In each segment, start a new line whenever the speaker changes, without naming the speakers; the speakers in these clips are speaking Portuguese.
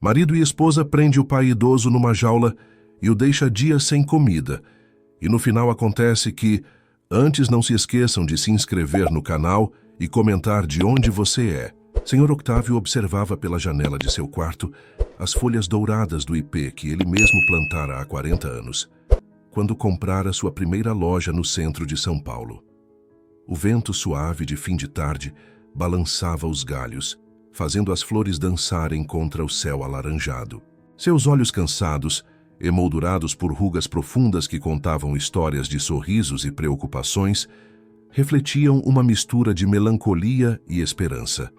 Marido e esposa prende o pai idoso numa jaula e o deixa dias sem comida. E no final acontece que, antes não se esqueçam de se inscrever no canal e comentar de onde você é. Senhor Octávio observava pela janela de seu quarto as folhas douradas do ipê que ele mesmo plantara há 40 anos, quando comprara sua primeira loja no centro de São Paulo. O vento suave de fim de tarde balançava os galhos, fazendo as flores dançarem contra o céu alaranjado. Seus olhos cansados, emoldurados por rugas profundas que contavam histórias de sorrisos e preocupações, refletiam uma mistura de melancolia e esperança.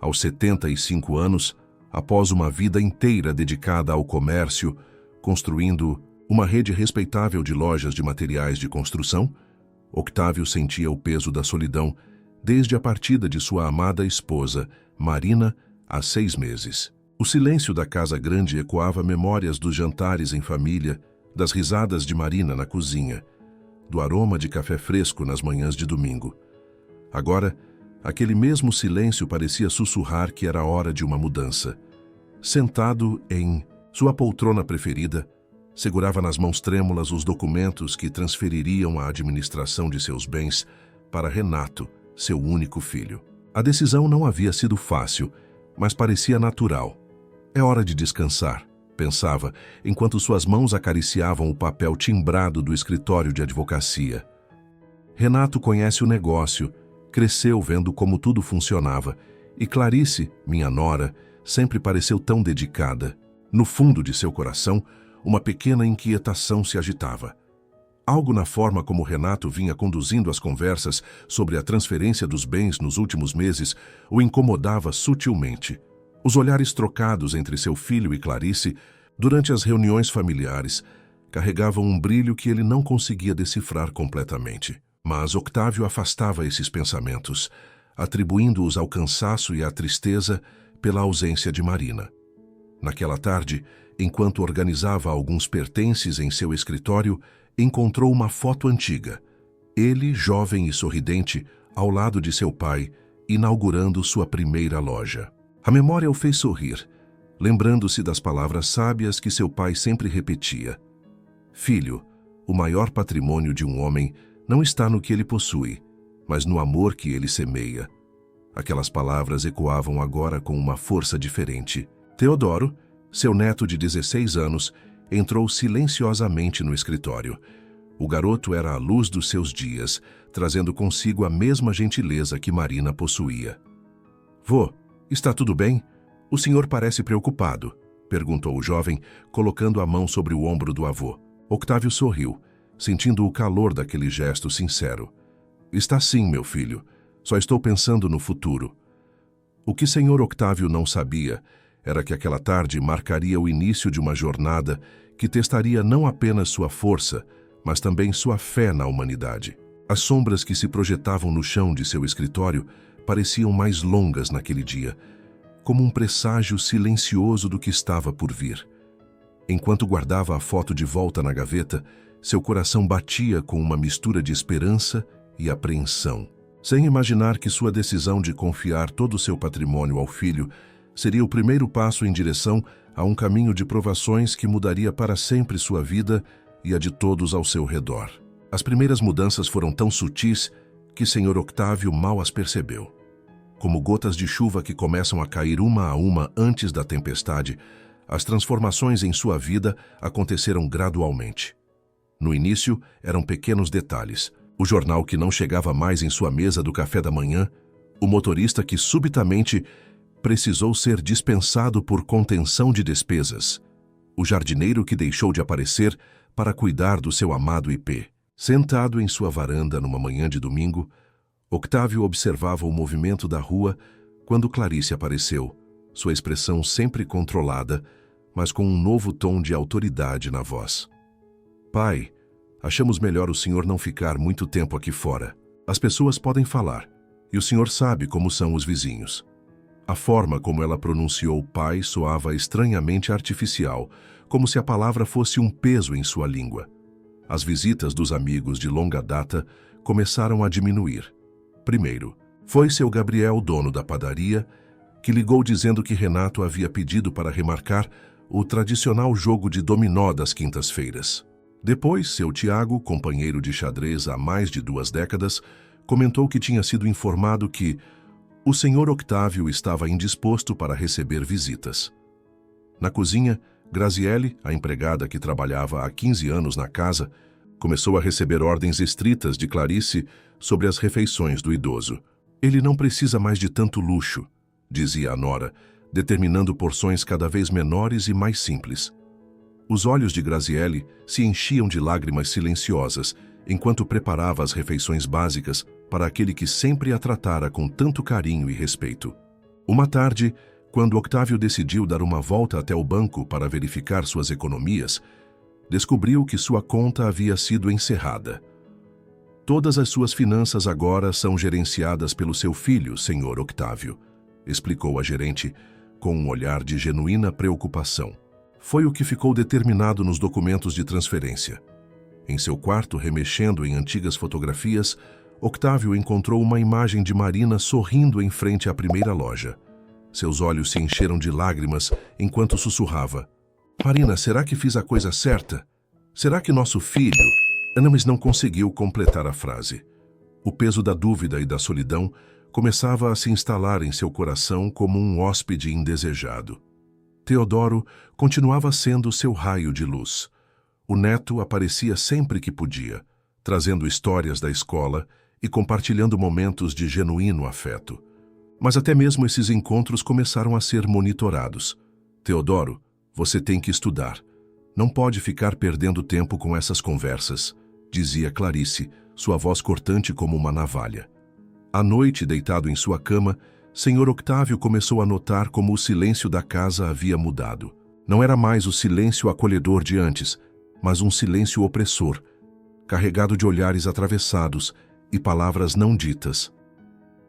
Aos 75 anos, após uma vida inteira dedicada ao comércio, construindo uma rede respeitável de lojas de materiais de construção, Octávio sentia o peso da solidão desde a partida de sua amada esposa, Marina, há 6 meses. O silêncio da casa grande ecoava memórias dos jantares em família, das risadas de Marina na cozinha, do aroma de café fresco nas manhãs de domingo. Agora, aquele mesmo silêncio parecia sussurrar que era hora de uma mudança. Sentado em sua poltrona preferida, segurava nas mãos trêmulas os documentos que transfeririam a administração de seus bens para Renato, seu único filho. A decisão não havia sido fácil, mas parecia natural. É hora de descansar, pensava, enquanto suas mãos acariciavam o papel timbrado do escritório de advocacia. Renato conhece o negócio, cresceu vendo como tudo funcionava, e Clarice, minha nora, sempre pareceu tão dedicada. No fundo de seu coração, uma pequena inquietação se agitava. Algo na forma como Renato vinha conduzindo as conversas sobre a transferência dos bens nos últimos meses o incomodava sutilmente. Os olhares trocados entre seu filho e Clarice, durante as reuniões familiares, carregavam um brilho que ele não conseguia decifrar completamente. Mas Octávio afastava esses pensamentos, atribuindo-os ao cansaço e à tristeza pela ausência de Marina. Naquela tarde, enquanto organizava alguns pertences em seu escritório, encontrou uma foto antiga. Ele, jovem e sorridente, ao lado de seu pai, inaugurando sua primeira loja. A memória o fez sorrir, lembrando-se das palavras sábias que seu pai sempre repetia. Filho, o maior patrimônio de um homem não está no que ele possui, mas no amor que ele semeia. Aquelas palavras ecoavam agora com uma força diferente. Teodoro, seu neto de 16 anos, entrou silenciosamente no escritório. O garoto era a luz dos seus dias, trazendo consigo a mesma gentileza que Marina possuía. Vô, está tudo bem? O senhor parece preocupado, perguntou o jovem, colocando a mão sobre o ombro do avô. Octávio sorriu, sentindo o calor daquele gesto sincero. Está sim, meu filho. Só estou pensando no futuro. O que senhor Octávio não sabia era que aquela tarde marcaria o início de uma jornada que testaria não apenas sua força, mas também sua fé na humanidade. As sombras que se projetavam no chão de seu escritório pareciam mais longas naquele dia, como um presságio silencioso do que estava por vir. Enquanto guardava a foto de volta na gaveta, seu coração batia com uma mistura de esperança e apreensão. Sem imaginar que sua decisão de confiar todo o seu patrimônio ao filho seria o primeiro passo em direção a um caminho de provações que mudaria para sempre sua vida e a de todos ao seu redor. As primeiras mudanças foram tão sutis que Sr. Octávio mal as percebeu. Como gotas de chuva que começam a cair uma a uma antes da tempestade, as transformações em sua vida aconteceram gradualmente. No início, eram pequenos detalhes. O jornal que não chegava mais em sua mesa do café da manhã, o motorista que subitamente precisou ser dispensado por contenção de despesas, o jardineiro que deixou de aparecer para cuidar do seu amado ipê. Sentado em sua varanda numa manhã de domingo, Octávio observava o movimento da rua quando Clarice apareceu, sua expressão sempre controlada, mas com um novo tom de autoridade na voz. Pai, achamos melhor o senhor não ficar muito tempo aqui fora. As pessoas podem falar, e o senhor sabe como são os vizinhos. A forma como ela pronunciou pai soava estranhamente artificial, como se a palavra fosse um peso em sua língua. As visitas dos amigos de longa data começaram a diminuir. Primeiro, foi seu Gabriel, dono da padaria, que ligou dizendo que Renato havia pedido para remarcar o tradicional jogo de dominó das quintas-feiras. Depois, seu Tiago, companheiro de xadrez há mais de 2 décadas, comentou que tinha sido informado que o senhor Octávio estava indisposto para receber visitas. Na cozinha, Graziele, a empregada que trabalhava há 15 anos na casa, começou a receber ordens estritas de Clarice sobre as refeições do idoso. Ele não precisa mais de tanto luxo, dizia a nora, determinando porções cada vez menores e mais simples. Os olhos de Graziele se enchiam de lágrimas silenciosas enquanto preparava as refeições básicas para aquele que sempre a tratara com tanto carinho e respeito. Uma tarde, quando Octávio decidiu dar uma volta até o banco para verificar suas economias, descobriu que sua conta havia sido encerrada. Todas as suas finanças agora são gerenciadas pelo seu filho, senhor Octávio, explicou a gerente com um olhar de genuína preocupação. Foi o que ficou determinado nos documentos de transferência. Em seu quarto, remexendo em antigas fotografias, Octávio encontrou uma imagem de Marina sorrindo em frente à primeira loja. Seus olhos se encheram de lágrimas enquanto sussurrava: "Marina, será que fiz a coisa certa? Será que nosso filho..." Mas não conseguiu completar a frase. O peso da dúvida e da solidão começava a se instalar em seu coração como um hóspede indesejado. Teodoro continuava sendo seu raio de luz. O neto aparecia sempre que podia, trazendo histórias da escola e compartilhando momentos de genuíno afeto. Mas até mesmo esses encontros começaram a ser monitorados. "Teodoro, você tem que estudar. Não pode ficar perdendo tempo com essas conversas", dizia Clarice, sua voz cortante como uma navalha. À noite, deitado em sua cama, senhor Octávio começou a notar como o silêncio da casa havia mudado. Não era mais o silêncio acolhedor de antes, mas um silêncio opressor, carregado de olhares atravessados e palavras não ditas.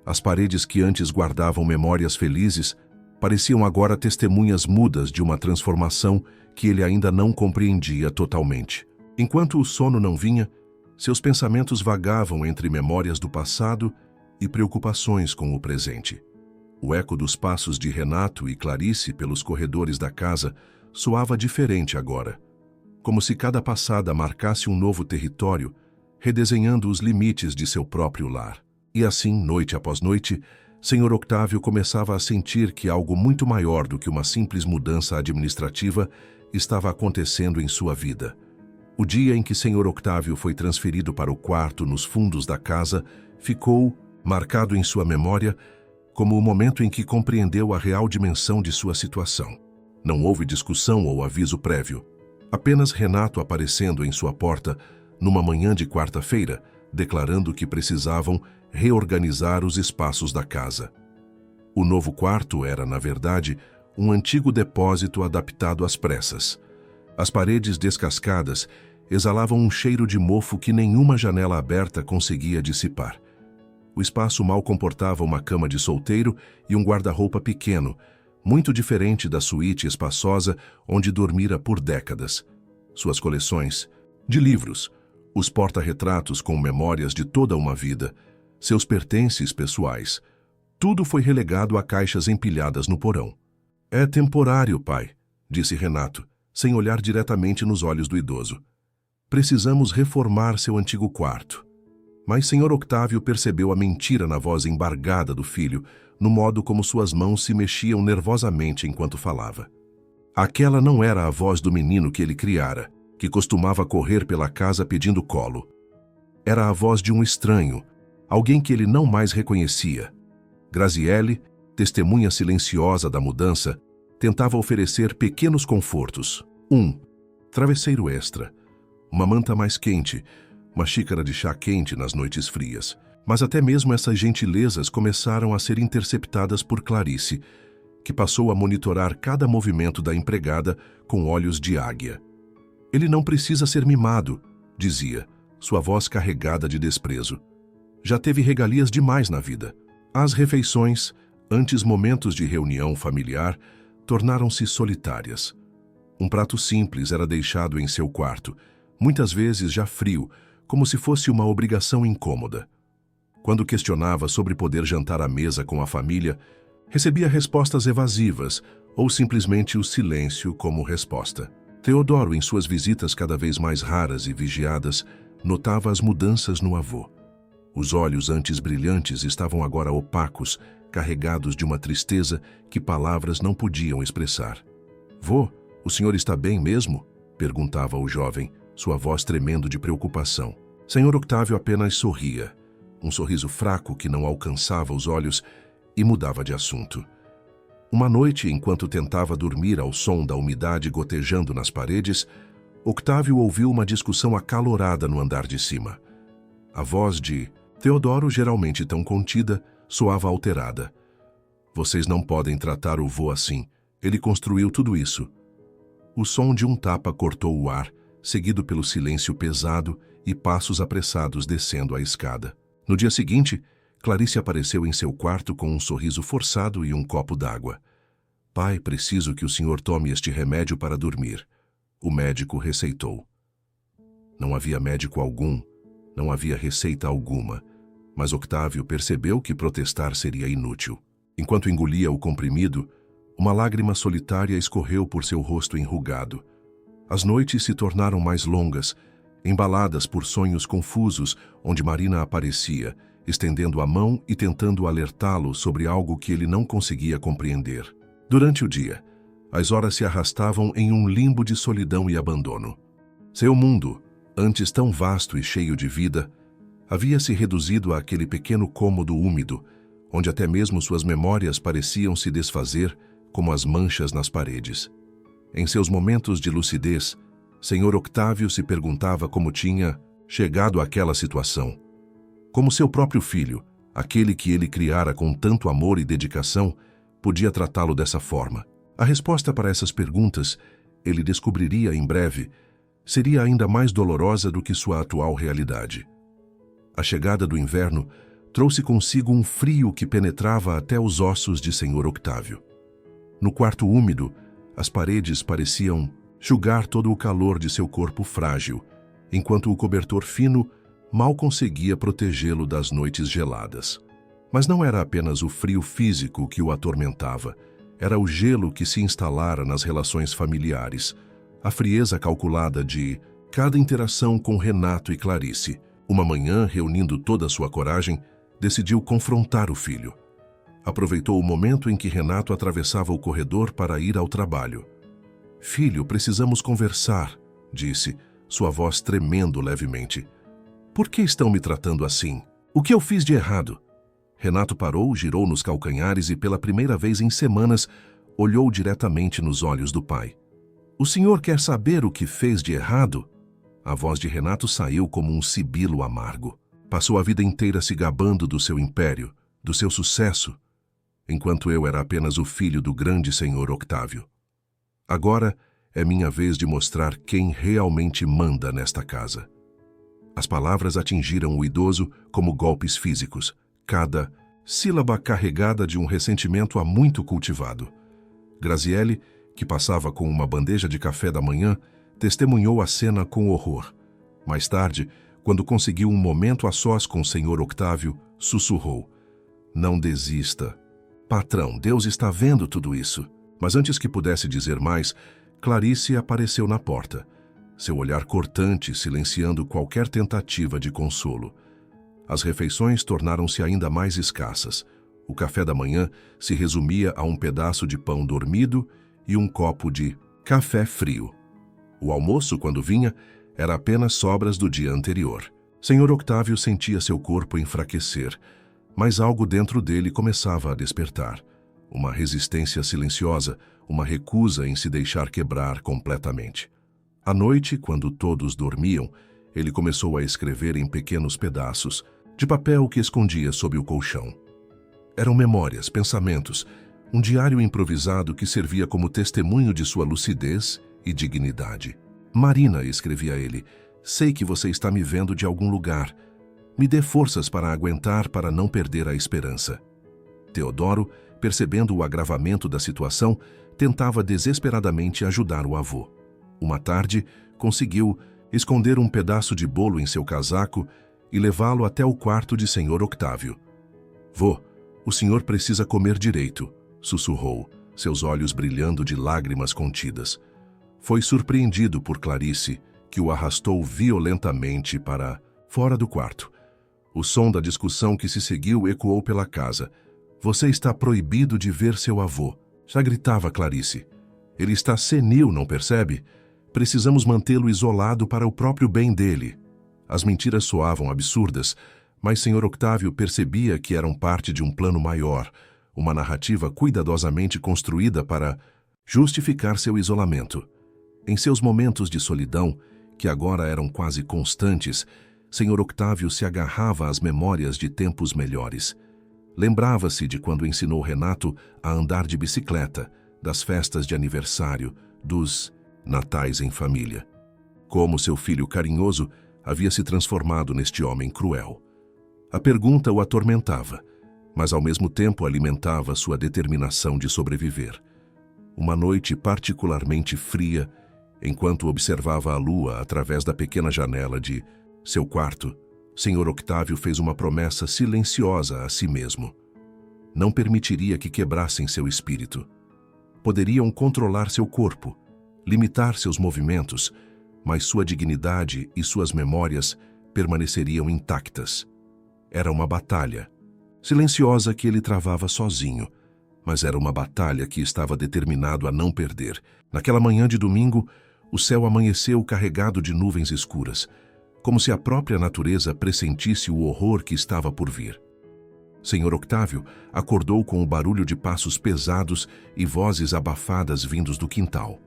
As paredes que antes guardavam memórias felizes pareciam agora testemunhas mudas de uma transformação que ele ainda não compreendia totalmente. Enquanto o sono não vinha, seus pensamentos vagavam entre memórias do passado e preocupações com o presente. O eco dos passos de Renato e Clarice pelos corredores da casa soava diferente agora, como se cada passada marcasse um novo território, redesenhando os limites de seu próprio lar. E assim, noite após noite, senhor Octávio começava a sentir que algo muito maior do que uma simples mudança administrativa estava acontecendo em sua vida. O dia em que senhor Octávio foi transferido para o quarto nos fundos da casa ficou marcado em sua memória como o momento em que compreendeu a real dimensão de sua situação. Não houve discussão ou aviso prévio. Apenas Renato aparecendo em sua porta numa manhã de quarta-feira, declarando que precisavam reorganizar os espaços da casa. O novo quarto era, na verdade, um antigo depósito adaptado às pressas. As paredes descascadas exalavam um cheiro de mofo que nenhuma janela aberta conseguia dissipar. O espaço mal comportava uma cama de solteiro e um guarda-roupa pequeno, muito diferente da suíte espaçosa onde dormira por décadas. Suas coleções de livros, os porta-retratos com memórias de toda uma vida, seus pertences pessoais, tudo foi relegado a caixas empilhadas no porão. "É temporário, pai", disse Renato, sem olhar diretamente nos olhos do idoso. "Precisamos reformar seu antigo quarto." Mas senhor Octávio percebeu a mentira na voz embargada do filho, no modo como suas mãos se mexiam nervosamente enquanto falava. Aquela não era a voz do menino que ele criara, que costumava correr pela casa pedindo colo. Era a voz de um estranho, alguém que ele não mais reconhecia. Graziele, testemunha silenciosa da mudança, tentava oferecer pequenos confortos. Travesseiro extra, uma manta mais quente, uma xícara de chá quente nas noites frias. Mas até mesmo essas gentilezas começaram a ser interceptadas por Clarice, que passou a monitorar cada movimento da empregada com olhos de águia. "Ele não precisa ser mimado", dizia, sua voz carregada de desprezo. "Já teve regalias demais na vida." As refeições, antes momentos de reunião familiar, tornaram-se solitárias. Um prato simples era deixado em seu quarto, muitas vezes já frio, como se fosse uma obrigação incômoda. Quando questionava sobre poder jantar à mesa com a família, Recebia respostas evasivas ou simplesmente o silêncio como resposta. Teodoro, em suas visitas cada vez mais raras e vigiadas, notava as mudanças no avô. Os olhos antes brilhantes estavam agora opacos, carregados de uma tristeza que palavras não podiam expressar. "Vô, o senhor está bem mesmo?" perguntava o jovem, sua voz tremendo de preocupação. Senhor Octávio apenas sorria, um sorriso fraco que não alcançava os olhos, e mudava de assunto. Uma noite, enquanto tentava dormir ao som da umidade gotejando nas paredes, Octávio ouviu uma discussão acalorada no andar de cima. A voz de Teodoro, geralmente tão contida, soava alterada. "Vocês não podem tratar o vô assim. Ele construiu tudo isso." O som de um tapa cortou o ar, seguido pelo silêncio pesado e passos apressados descendo a escada. No dia seguinte, Clarice apareceu em seu quarto com um sorriso forçado e um copo d'água. "Pai, preciso que o senhor tome este remédio para dormir." O médico receitou. Não havia médico algum, não havia receita alguma, mas Octávio percebeu que protestar seria inútil. Enquanto engolia o comprimido, uma lágrima solitária escorreu por seu rosto enrugado. As noites se tornaram mais longas, embaladas por sonhos confusos, onde Marina aparecia, estendendo a mão e tentando alertá-lo sobre algo que ele não conseguia compreender. Durante o dia, as horas se arrastavam em um limbo de solidão e abandono. Seu mundo, antes tão vasto e cheio de vida, havia se reduzido àquele pequeno cômodo úmido, onde até mesmo suas memórias pareciam se desfazer como as manchas nas paredes. Em seus momentos de lucidez, Senhor Octávio se perguntava como tinha chegado àquela situação. Como seu próprio filho, aquele que ele criara com tanto amor e dedicação, podia tratá-lo dessa forma. A resposta para essas perguntas, ele descobriria em breve, seria ainda mais dolorosa do que sua atual realidade. A chegada do inverno trouxe consigo um frio que penetrava até os ossos de Senhor Octávio. No quarto úmido, as paredes pareciam sugar todo o calor de seu corpo frágil, enquanto o cobertor fino mal conseguia protegê-lo das noites geladas. Mas não era apenas o frio físico que o atormentava, era o gelo que se instalara nas relações familiares, a frieza calculada de cada interação com Renato e Clarice. Uma manhã, reunindo toda a sua coragem, decidiu confrontar o filho. Aproveitou o momento em que Renato atravessava o corredor para ir ao trabalho. "Filho, precisamos conversar", disse, sua voz tremendo levemente. "Por que estão me tratando assim? O que eu fiz de errado?" Renato parou, girou nos calcanhares e, pela primeira vez em semanas, olhou diretamente nos olhos do pai. "O senhor quer saber o que fez de errado?" A voz de Renato saiu como um sibilo amargo. Passou a vida inteira se gabando do seu império, do seu sucesso, enquanto eu era apenas o filho do grande senhor Octávio. Agora é minha vez de mostrar quem realmente manda nesta casa. As palavras atingiram o idoso como golpes físicos, cada sílaba carregada de um ressentimento há muito cultivado. Graziele, que passava com uma bandeja de café da manhã, testemunhou a cena com horror. Mais tarde, quando conseguiu um momento a sós com o senhor Octávio, sussurrou: "Não desista. Patrão, Deus está vendo tudo isso." Mas antes que pudesse dizer mais, Clarice apareceu na porta, seu olhar cortante silenciando qualquer tentativa de consolo. As refeições tornaram-se ainda mais escassas. O café da manhã se resumia a um pedaço de pão dormido e um copo de café frio. O almoço, quando vinha, era apenas sobras do dia anterior. Senhor Octávio sentia seu corpo enfraquecer, mas algo dentro dele começava a despertar. Uma resistência silenciosa, uma recusa em se deixar quebrar completamente. À noite, quando todos dormiam, ele começou a escrever em pequenos pedaços, de papel que escondia sob o colchão. Eram memórias, pensamentos, um diário improvisado que servia como testemunho de sua lucidez e dignidade. "Marina", escrevia ele, "sei que você está me vendo de algum lugar. Me dê forças para aguentar, para não perder a esperança." Teodoro, percebendo o agravamento da situação, tentava desesperadamente ajudar o avô. Uma tarde, conseguiu esconder um pedaço de bolo em seu casaco e levá-lo até o quarto de Senhor Octávio. "Vô, O senhor precisa comer direito, sussurrou, seus olhos brilhando de lágrimas contidas. Foi surpreendido por Clarice, que o arrastou violentamente para fora do quarto. O som da discussão que se seguiu ecoou pela casa. Você está proibido de ver seu avô, já gritava Clarice. Ele está senil, não percebe? Precisamos mantê-lo isolado para o próprio bem dele. As mentiras soavam absurdas, mas Sr. Octávio percebia que eram parte de um plano maior, uma narrativa cuidadosamente construída para justificar seu isolamento. Em seus momentos de solidão, que agora eram quase constantes, Sr. Octávio se agarrava às memórias de tempos melhores. Lembrava-se de quando ensinou Renato a andar de bicicleta, das festas de aniversário, dos natais em família. Como seu filho carinhoso havia se transformado neste homem cruel. A pergunta o atormentava, mas ao mesmo tempo alimentava sua determinação de sobreviver. Uma noite particularmente fria, enquanto observava a lua através da pequena janela de seu quarto, Sr. Octávio fez uma promessa silenciosa a si mesmo. Não permitiria que quebrassem seu espírito. Poderiam controlar seu corpo, limitar seus movimentos, mas sua dignidade e suas memórias permaneceriam intactas. Era uma batalha, silenciosa que ele travava sozinho, mas era uma batalha que estava determinado a não perder. Naquela manhã de domingo, o céu amanheceu carregado de nuvens escuras, como se a própria natureza pressentisse o horror que estava por vir. Sr. Octávio acordou com o barulho de passos pesados e vozes abafadas vindos do quintal.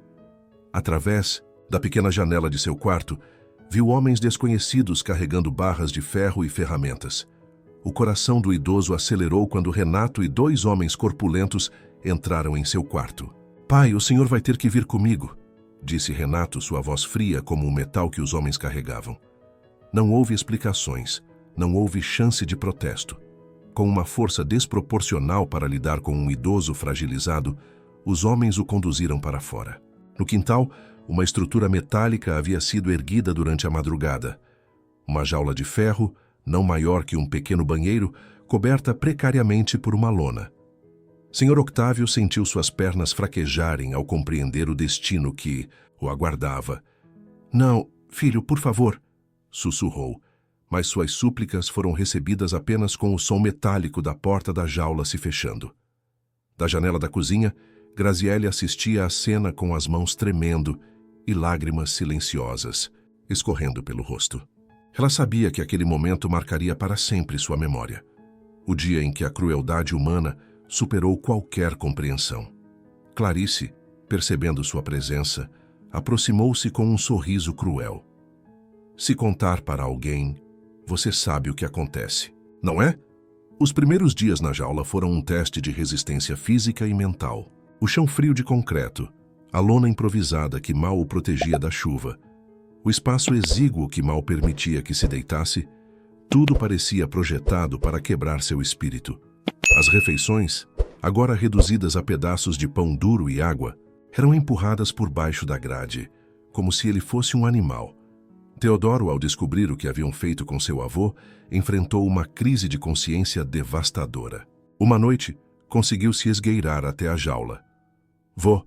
Através da pequena janela de seu quarto, viu homens desconhecidos carregando barras de ferro e ferramentas. O coração do idoso acelerou quando Renato e 2 homens corpulentos entraram em seu quarto. "Pai, o senhor vai ter que vir comigo", disse Renato, sua voz fria como o metal que os homens carregavam. Não houve explicações, não houve chance de protesto. Com uma força desproporcional para lidar com um idoso fragilizado, os homens o conduziram para fora. No quintal, uma estrutura metálica havia sido erguida durante a madrugada. Uma jaula de ferro, não maior que um pequeno banheiro, coberta precariamente por uma lona. Sr. Octávio sentiu suas pernas fraquejarem ao compreender o destino que o aguardava. "Não, filho, por favor", sussurrou, mas suas súplicas foram recebidas apenas com o som metálico da porta da jaula se fechando. Da janela da cozinha, Graziele assistia à cena com as mãos tremendo e lágrimas silenciosas escorrendo pelo rosto. Ela sabia que aquele momento marcaria para sempre sua memória. O dia em que a crueldade humana superou qualquer compreensão. Clarice, percebendo sua presença, aproximou-se com um sorriso cruel. "Se contar para alguém, você sabe o que acontece, não é?" Os primeiros dias na jaula foram um teste de resistência física e mental. O chão frio de concreto, a lona improvisada que mal o protegia da chuva, o espaço exíguo que mal permitia que se deitasse, tudo parecia projetado para quebrar seu espírito. As refeições, agora reduzidas a pedaços de pão duro e água, eram empurradas por baixo da grade, como se ele fosse um animal. Teodoro, ao descobrir o que haviam feito com seu avô, enfrentou uma crise de consciência devastadora. Uma noite, conseguiu se esgueirar até a jaula. "Vô",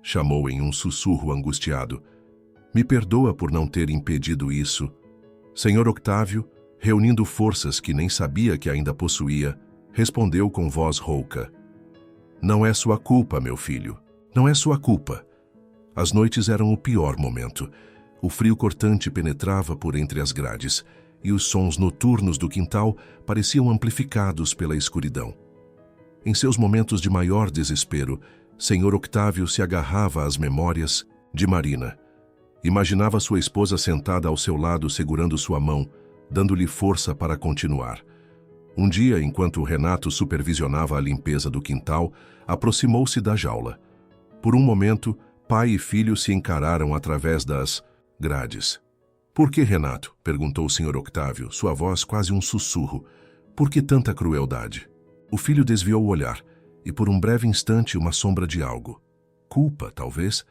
chamou em um sussurro angustiado, "me perdoa por não ter impedido isso." Sr. Octávio, reunindo forças que nem sabia que ainda possuía, respondeu com voz rouca: "Não é sua culpa, meu filho. Não é sua culpa." As noites eram o pior momento. O frio cortante penetrava por entre as grades, e os sons noturnos do quintal pareciam amplificados pela escuridão. Em seus momentos de maior desespero, Sr. Octávio se agarrava às memórias de Marina. Imaginava sua esposa sentada ao seu lado segurando sua mão, dando-lhe força para continuar. Um dia, enquanto Renato supervisionava a limpeza do quintal, aproximou-se da jaula. Por um momento, pai e filho se encararam através das grades. "Por que, Renato?", perguntou o Sr. Octávio, sua voz quase um sussurro. "Por que tanta crueldade?" O filho desviou o olhar, e por um breve instante uma sombra de algo, culpa, talvez,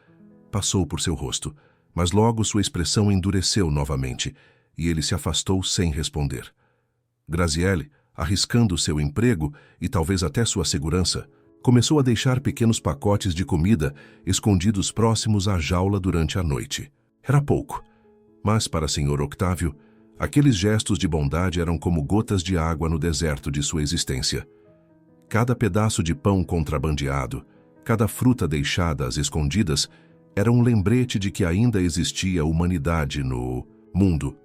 passou por seu rosto, mas logo sua expressão endureceu novamente, e ele se afastou sem responder. Graziele, arriscando seu emprego e talvez até sua segurança, começou a deixar pequenos pacotes de comida escondidos próximos à jaula durante a noite. Era pouco, mas para Sr. Octávio, aqueles gestos de bondade eram como gotas de água no deserto de sua existência. Cada pedaço de pão contrabandeado, cada fruta deixada às escondidas, era um lembrete de que ainda existia humanidade no mundo.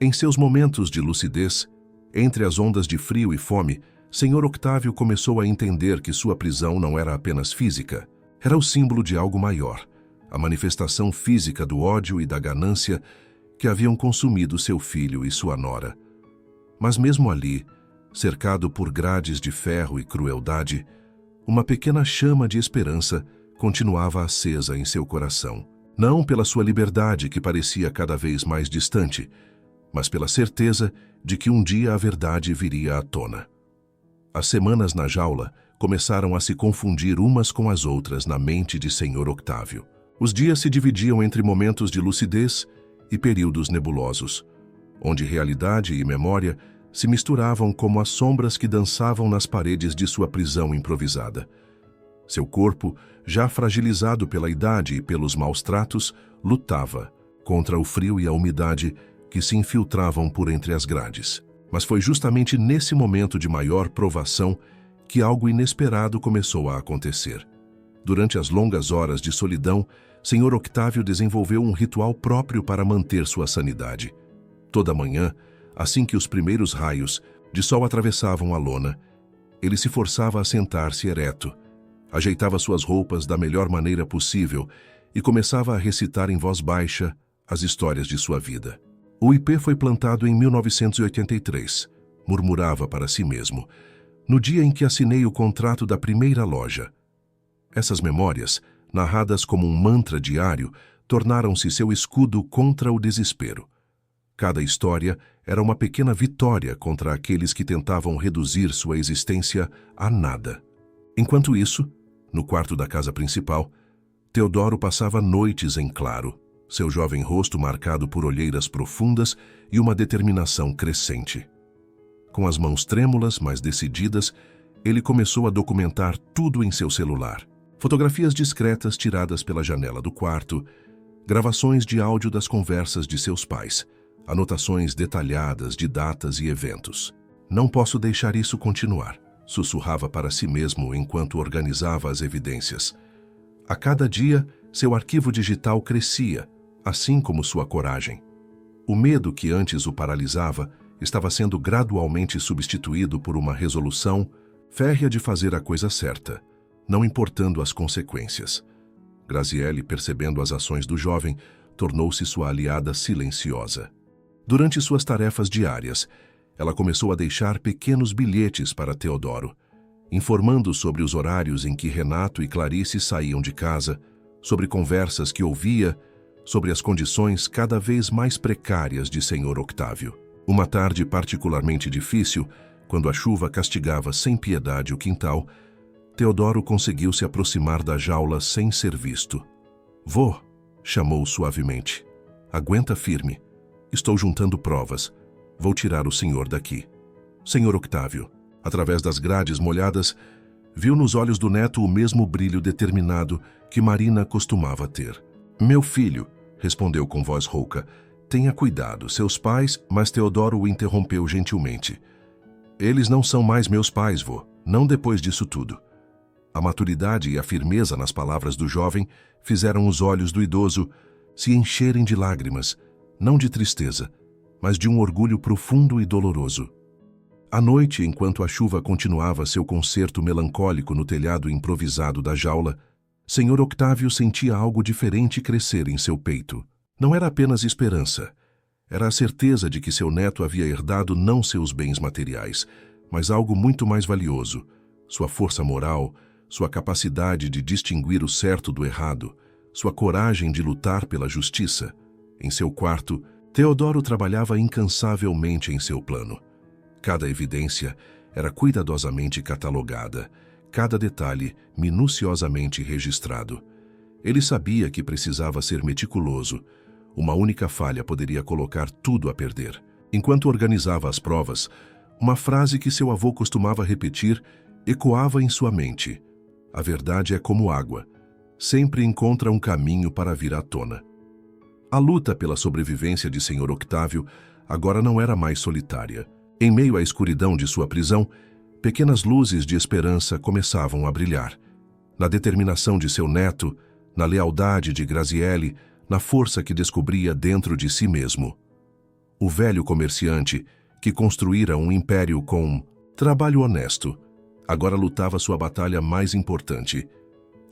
Em seus momentos de lucidez, entre as ondas de frio e fome, Sr. Octávio começou a entender que sua prisão não era apenas física. Era o símbolo de algo maior, a manifestação física do ódio e da ganância que haviam consumido seu filho e sua nora. Mas mesmo ali, cercado por grades de ferro e crueldade, uma pequena chama de esperança continuava acesa em seu coração. Não pela sua liberdade, que parecia cada vez mais distante, mas pela certeza de que um dia a verdade viria à tona. As semanas na jaula começaram a se confundir umas com as outras na mente de Sr. Octávio. Os dias se dividiam entre momentos de lucidez e períodos nebulosos, onde realidade e memória se misturavam como as sombras que dançavam nas paredes de sua prisão improvisada. Seu corpo, já fragilizado pela idade e pelos maus tratos, lutava contra o frio e a umidade que se infiltravam por entre as grades. Mas foi justamente nesse momento de maior provação que algo inesperado começou a acontecer. Durante as longas horas de solidão, Sr. Octávio desenvolveu um ritual próprio para manter sua sanidade. Toda manhã, assim que os primeiros raios de sol atravessavam a lona, ele se forçava a sentar-se ereto, ajeitava suas roupas da melhor maneira possível e começava a recitar em voz baixa as histórias de sua vida. O IP foi plantado em 1983, murmurava para si mesmo, no dia em que assinei o contrato da primeira loja. Essas memórias, narradas como um mantra diário, tornaram-se seu escudo contra o desespero. Cada história era uma pequena vitória contra aqueles que tentavam reduzir sua existência a nada. Enquanto isso, no quarto da casa principal, Teodoro passava noites em claro, seu jovem rosto marcado por olheiras profundas e uma determinação crescente. Com as mãos trêmulas, mas decididas, ele começou a documentar tudo em seu celular. Fotografias discretas tiradas pela janela do quarto, gravações de áudio das conversas de seus pais, anotações detalhadas de datas e eventos. Não posso deixar isso continuar, sussurrava para si mesmo enquanto organizava as evidências. A cada dia, seu arquivo digital crescia, assim como sua coragem. O medo que antes o paralisava estava sendo gradualmente substituído por uma resolução férrea de fazer a coisa certa, não importando as consequências. Graziele, percebendo as ações do jovem, tornou-se sua aliada silenciosa. Durante suas tarefas diárias, ela começou a deixar pequenos bilhetes para Teodoro, informando sobre os horários em que Renato e Clarice saíam de casa, sobre conversas que ouvia, sobre as condições cada vez mais precárias de Sr. Octávio. Uma tarde particularmente difícil, quando a chuva castigava sem piedade o quintal, Teodoro conseguiu se aproximar da jaula sem ser visto. "Vô", chamou suavemente. "Aguenta firme. Estou juntando provas. Vou tirar o senhor daqui." Sr. Octávio, através das grades molhadas, viu nos olhos do neto o mesmo brilho determinado que Marina costumava ter. "Meu filho", respondeu com voz rouca, "tenha cuidado, seus pais..." Mas Teodoro o interrompeu gentilmente. "Eles não são mais meus pais, vô, não depois disso tudo." A maturidade e a firmeza nas palavras do jovem fizeram os olhos do idoso se encherem de lágrimas, não de tristeza, mas de um orgulho profundo e doloroso. À noite, enquanto a chuva continuava seu concerto melancólico no telhado improvisado da jaula, Sr. Octávio sentia algo diferente crescer em seu peito. Não era apenas esperança. Era a certeza de que seu neto havia herdado não seus bens materiais, mas algo muito mais valioso, sua força moral, sua capacidade de distinguir o certo do errado, sua coragem de lutar pela justiça. Em seu quarto, Teodoro trabalhava incansavelmente em seu plano. Cada evidência era cuidadosamente catalogada, cada detalhe minuciosamente registrado. Ele sabia que precisava ser meticuloso. Uma única falha poderia colocar tudo a perder. Enquanto organizava as provas, Uma frase que seu avô costumava repetir ecoava em sua mente. A verdade é como água, sempre encontra um caminho para vir à tona. A luta pela sobrevivência de Sr. Octávio agora não era mais solitária. Em meio à escuridão de sua prisão, pequenas luzes de esperança começavam a brilhar. Na determinação de seu neto, na lealdade de Graziele, na força que descobria dentro de si mesmo. O velho comerciante, que construíra um império com trabalho honesto, agora lutava sua batalha mais importante,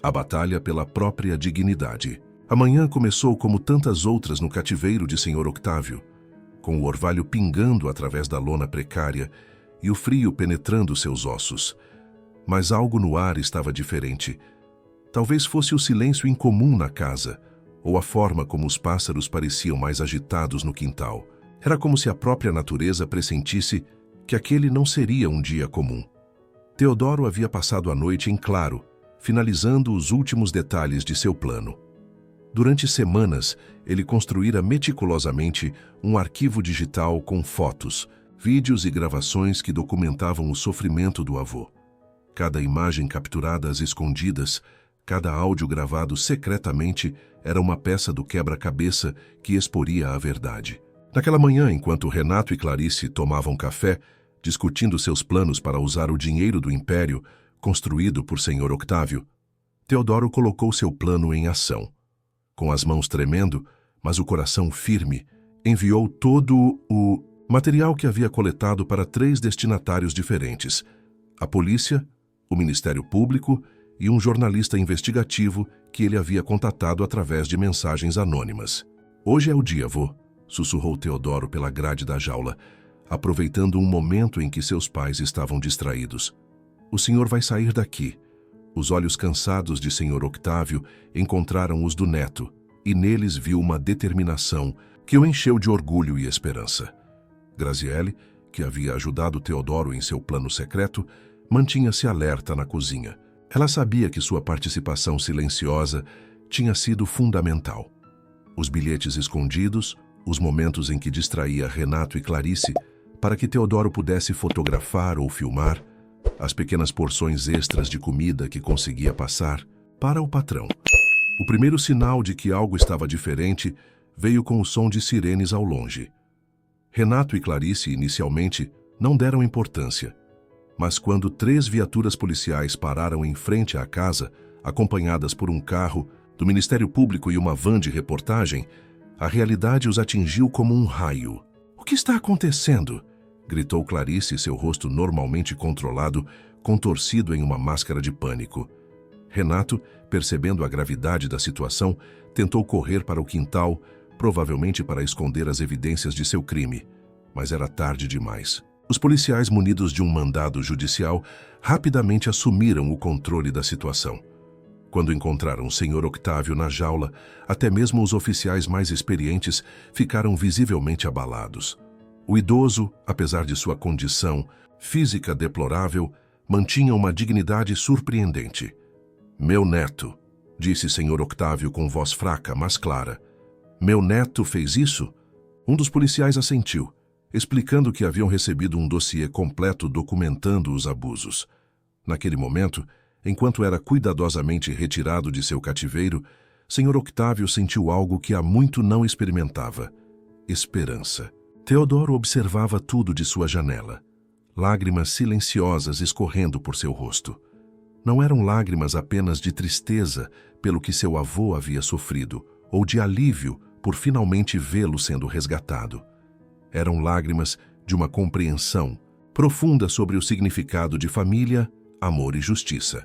a batalha pela própria dignidade. A manhã começou como tantas outras no cativeiro de Sr. Octávio, com o orvalho pingando através da lona precária e o frio penetrando seus ossos. Mas algo no ar estava diferente. Talvez fosse o silêncio incomum na casa, ou a forma como os pássaros pareciam mais agitados no quintal. Era como se a própria natureza pressentisse que aquele não seria um dia comum. Teodoro havia passado a noite em claro, finalizando os últimos detalhes de seu plano. Durante semanas, ele construíra meticulosamente um arquivo digital com fotos, vídeos e gravações que documentavam o sofrimento do avô. Cada imagem capturada às escondidas, cada áudio gravado secretamente era uma peça do quebra-cabeça que exporia a verdade. Naquela manhã, enquanto Renato e Clarice tomavam café, discutindo seus planos para usar o dinheiro do império construído por Sr. Octávio, Teodoro colocou seu plano em ação. Com as mãos tremendo, mas o coração firme, enviou todo o material que havia coletado para 3 destinatários diferentes: a polícia, o Ministério Público e um jornalista investigativo que ele havia contatado através de mensagens anônimas. "Hoje é o dia, vô", sussurrou Teodoro pela grade da jaula, aproveitando um momento em que seus pais estavam distraídos. "O senhor vai sair daqui." Os olhos cansados de Sr. Octávio encontraram os do neto, e neles viu uma determinação que o encheu de orgulho e esperança. Graziele, que havia ajudado Teodoro em seu plano secreto, mantinha-se alerta na cozinha. Ela sabia que sua participação silenciosa tinha sido fundamental. Os bilhetes escondidos, os momentos em que distraía Renato e Clarice, para que Teodoro pudesse fotografar ou filmar, as pequenas porções extras de comida que conseguia passar para o patrão. O primeiro sinal de que algo estava diferente veio com o som de sirenes ao longe. Renato e Clarice, inicialmente, não deram importância, mas quando 3 viaturas policiais pararam em frente à casa, acompanhadas por um carro do Ministério Público e uma van de reportagem, a realidade os atingiu como um raio. "O que está acontecendo?" gritou Clarice, seu rosto normalmente controlado, contorcido em uma máscara de pânico. Renato, percebendo a gravidade da situação, tentou correr para o quintal, provavelmente para esconder as evidências de seu crime, mas era tarde demais. Os policiais, munidos de um mandado judicial, rapidamente assumiram o controle da situação. Quando encontraram o Sr. Octávio na jaula, até mesmo os oficiais mais experientes ficaram visivelmente abalados. O idoso, apesar de sua condição física deplorável, mantinha uma dignidade surpreendente. "Meu neto", disse Sr. Octávio com voz fraca, mas clara. "Meu neto fez isso?" Um dos policiais assentiu, explicando que haviam recebido um dossiê completo documentando os abusos. Naquele momento, enquanto era cuidadosamente retirado de seu cativeiro, Sr. Octávio sentiu algo que há muito não experimentava: esperança. Teodoro observava tudo de sua janela, lágrimas silenciosas escorrendo por seu rosto. Não eram lágrimas apenas de tristeza pelo que seu avô havia sofrido, ou de alívio por finalmente vê-lo sendo resgatado. Eram lágrimas de uma compreensão profunda sobre o significado de família, amor e justiça.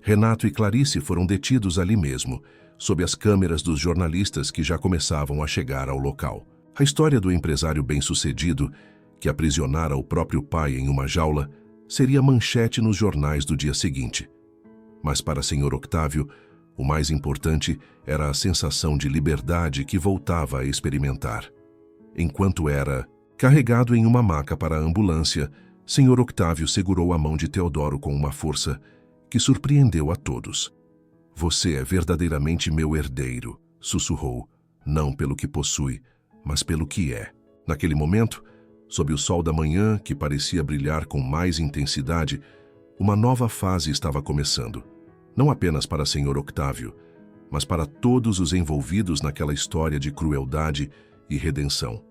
Renato e Clarice foram detidos ali mesmo, sob as câmeras dos jornalistas que já começavam a chegar ao local. A história do empresário bem-sucedido, que aprisionara o próprio pai em uma jaula, seria manchete nos jornais do dia seguinte. Mas para Sr. Octávio, o mais importante era a sensação de liberdade que voltava a experimentar. Enquanto era carregado em uma maca para a ambulância, Sr. Octávio segurou a mão de Teodoro com uma força que surpreendeu a todos. "Você é verdadeiramente meu herdeiro", sussurrou, "não pelo que possui, mas pelo que é." Naquele momento, Sob o sol da manhã, que parecia brilhar com mais intensidade, uma nova fase estava começando. Não apenas para Sr. Octávio, mas para todos os envolvidos naquela história de crueldade e redenção.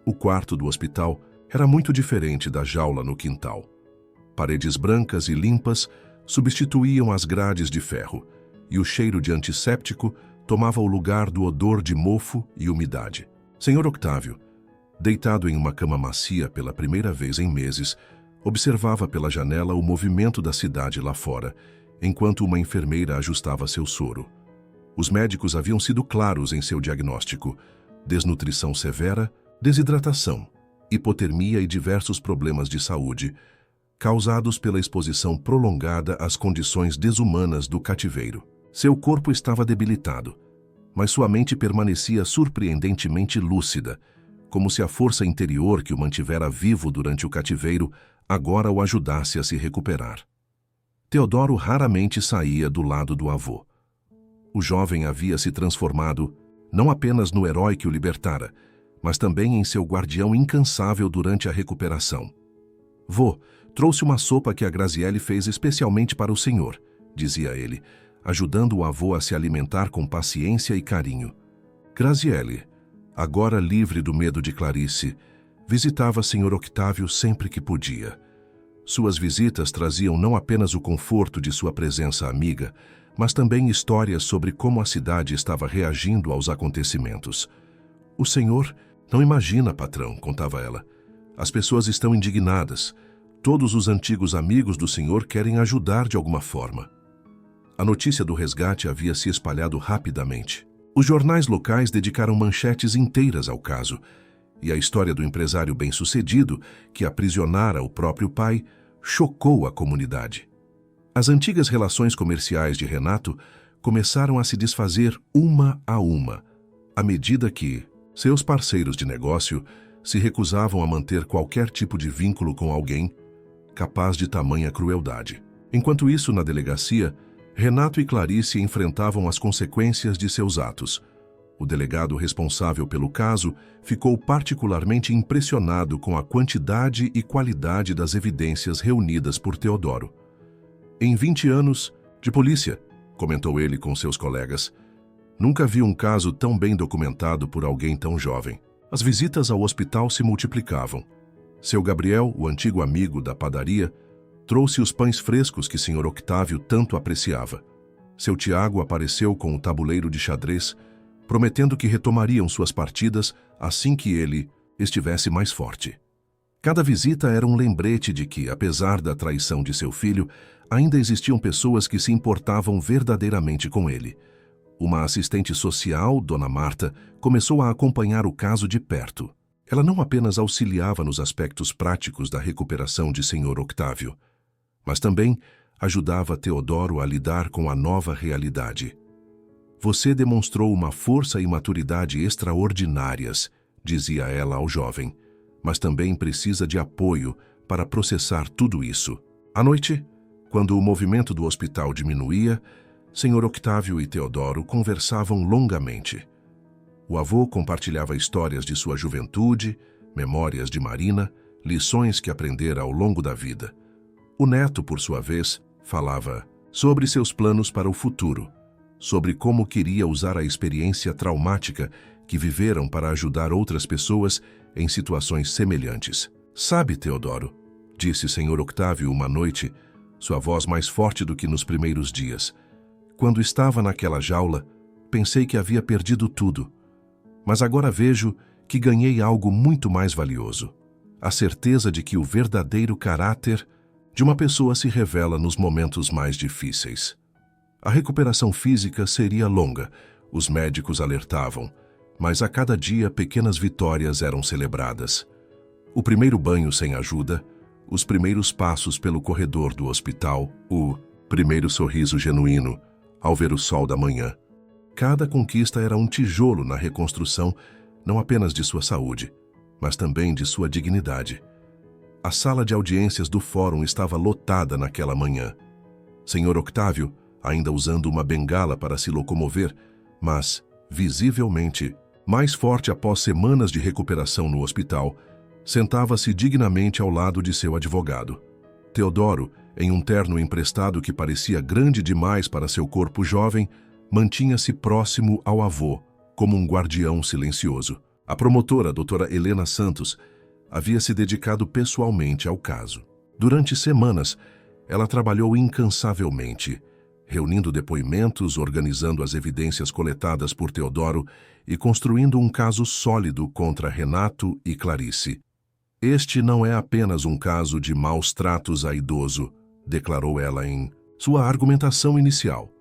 O quarto do hospital era muito diferente da jaula no quintal. Paredes brancas e limpas substituíam as grades de ferro, e o cheiro de antisséptico tomava o lugar do odor de mofo e umidade. Sr. Octávio, deitado em uma cama macia pela primeira vez em meses, observava pela janela o movimento da cidade lá fora, enquanto uma enfermeira ajustava seu soro. Os médicos haviam sido claros em seu diagnóstico: desnutrição severa, desidratação, hipotermia e diversos problemas de saúde, causados pela exposição prolongada às condições desumanas do cativeiro. Seu corpo estava debilitado, mas sua mente permanecia surpreendentemente lúcida, como se a força interior que o mantivera vivo durante o cativeiro agora o ajudasse a se recuperar. Teodoro raramente saía do lado do avô. O jovem havia se transformado não apenas no herói que o libertara, mas também em seu guardião incansável durante a recuperação. Vô, trouxe uma sopa que a Graziele fez especialmente para o senhor, dizia ele, ajudando o avô a se alimentar com paciência e carinho. Graziele, agora livre do medo de Clarice, visitava Sr. Octávio sempre que podia. Suas visitas traziam não apenas o conforto de sua presença amiga, mas também histórias sobre como a cidade estava reagindo aos acontecimentos. O senhor não imagina, patrão, contava ela. As pessoas estão indignadas. Todos os antigos amigos do senhor querem ajudar de alguma forma. A notícia do resgate havia se espalhado rapidamente. Os jornais locais dedicaram manchetes inteiras ao caso, e a história do empresário bem-sucedido, que aprisionara o próprio pai, chocou a comunidade. As antigas relações comerciais de Renato começaram a se desfazer uma a uma, à medida que seus parceiros de negócio se recusavam a manter qualquer tipo de vínculo com alguém capaz de tamanha crueldade. Enquanto isso, na delegacia, Renato e Clarice enfrentavam as consequências de seus atos. O delegado responsável pelo caso ficou particularmente impressionado com a quantidade e qualidade das evidências reunidas por Teodoro. Em 20 anos de polícia, comentou ele com seus colegas, nunca vi um caso tão bem documentado por alguém tão jovem. As visitas ao hospital se multiplicavam. Seu Gabriel, o antigo amigo da padaria, trouxe os pães frescos que Sr. Octávio tanto apreciava. Seu Tiago apareceu com o tabuleiro de xadrez, prometendo que retomariam suas partidas assim que ele estivesse mais forte. Cada visita era um lembrete de que, apesar da traição de seu filho, ainda existiam pessoas que se importavam verdadeiramente com ele. Uma assistente social, Dona Marta, começou a acompanhar o caso de perto. Ela não apenas auxiliava nos aspectos práticos da recuperação de Sr. Octávio, mas também ajudava Teodoro a lidar com a nova realidade. Você demonstrou uma força e maturidade extraordinárias, dizia ela ao jovem, mas também precisa de apoio para processar tudo isso. À noite, quando o movimento do hospital diminuía, Sr. Octávio e Teodoro conversavam longamente. O avô compartilhava histórias de sua juventude, memórias de Marina, lições que aprendera ao longo da vida. O neto, por sua vez, falava sobre seus planos para o futuro, sobre como queria usar a experiência traumática que viveram para ajudar outras pessoas em situações semelhantes. Sabe, Teodoro, disse Sr. Octávio uma noite, sua voz mais forte do que nos primeiros dias. Quando estava naquela jaula, pensei que havia perdido tudo. Mas agora vejo que ganhei algo muito mais valioso. A certeza de que o verdadeiro caráter de uma pessoa se revela nos momentos mais difíceis. A recuperação física seria longa, os médicos alertavam, mas a cada dia pequenas vitórias eram celebradas. O primeiro banho sem ajuda, os primeiros passos pelo corredor do hospital, o primeiro sorriso genuíno ao ver o sol da manhã. Cada conquista era um tijolo na reconstrução, não apenas de sua saúde, mas também de sua dignidade. A sala de audiências do fórum estava lotada naquela manhã. Sr. Octávio, ainda usando uma bengala para se locomover, mas, visivelmente, mais forte após semanas de recuperação no hospital, Sentava-se dignamente ao lado de seu advogado. Teodoro, em um terno emprestado que parecia grande demais para seu corpo jovem, mantinha-se próximo ao avô, como um guardião silencioso. A promotora, doutora Helena Santos, havia se dedicado pessoalmente ao caso. Durante semanas, ela trabalhou incansavelmente, reunindo depoimentos, organizando as evidências coletadas por Teodoro e construindo um caso sólido contra Renato e Clarice. Este não é apenas um caso de maus tratos a idoso, declarou ela em sua argumentação inicial.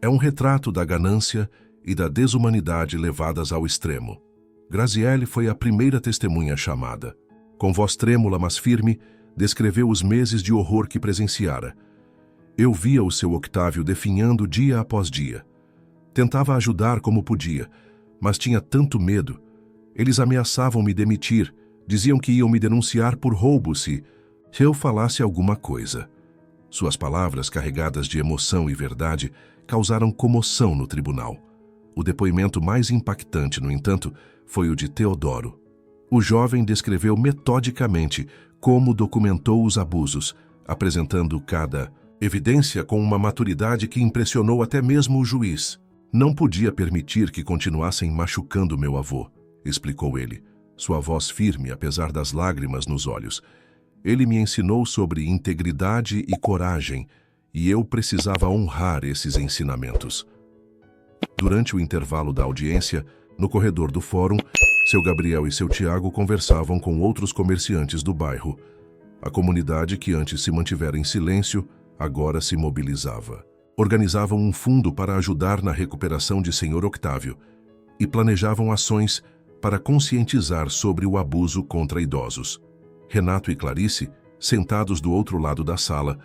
É um retrato da ganância e da desumanidade levadas ao extremo. Graziele foi a primeira testemunha chamada. Com voz trêmula, mas firme, descreveu os meses de horror que presenciara. Eu via o seu Octávio definhando dia após dia. Tentava ajudar como podia, mas tinha tanto medo. Eles ameaçavam me demitir, diziam que iam me denunciar por roubo se eu falasse alguma coisa. Suas palavras, carregadas de emoção e verdade, causaram comoção no tribunal. O depoimento mais impactante, no entanto, foi o de Teodoro. O jovem descreveu metodicamente como documentou os abusos, apresentando cada evidência com uma maturidade que impressionou até mesmo o juiz. Não podia permitir que continuassem machucando meu avô, explicou ele, sua voz firme apesar das lágrimas nos olhos. Ele me ensinou sobre integridade e coragem, e eu precisava honrar esses ensinamentos. Durante o intervalo da audiência, no corredor do fórum, seu Gabriel e seu Tiago conversavam com outros comerciantes do bairro. A comunidade, que antes se mantivera em silêncio, agora se mobilizava. Organizavam um fundo para ajudar na recuperação de Sr. Octávio e planejavam ações para conscientizar sobre o abuso contra idosos. Renato e Clarice, sentados do outro lado da sala,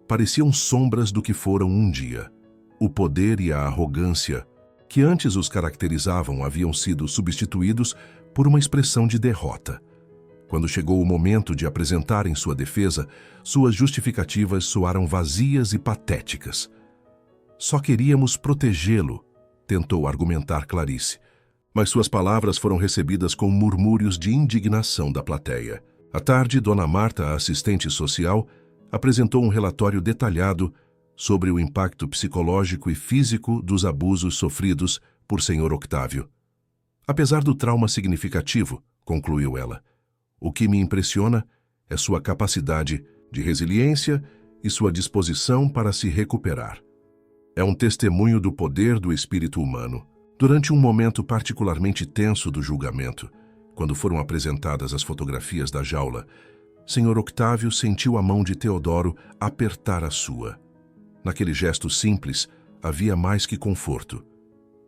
pareciam sombras do que foram um dia. O poder e a arrogância que antes os caracterizavam haviam sido substituídos por uma expressão de derrota. Quando chegou o momento de apresentarem sua defesa, suas justificativas soaram vazias e patéticas. Só queríamos protegê-lo, tentou argumentar Clarice, mas suas palavras foram recebidas com murmúrios de indignação da plateia. À tarde, Dona Marta, a assistente social, apresentou um relatório detalhado sobre o impacto psicológico e físico dos abusos sofridos por Sr. Octávio. Apesar do trauma significativo, concluiu ela, o que me impressiona é sua capacidade de resiliência e sua disposição para se recuperar. É um testemunho do poder do espírito humano. Durante um momento particularmente tenso do julgamento, quando foram apresentadas as fotografias da jaula, Sr. Octávio sentiu a mão de Teodoro apertar a sua. Naquele gesto simples, havia mais que conforto.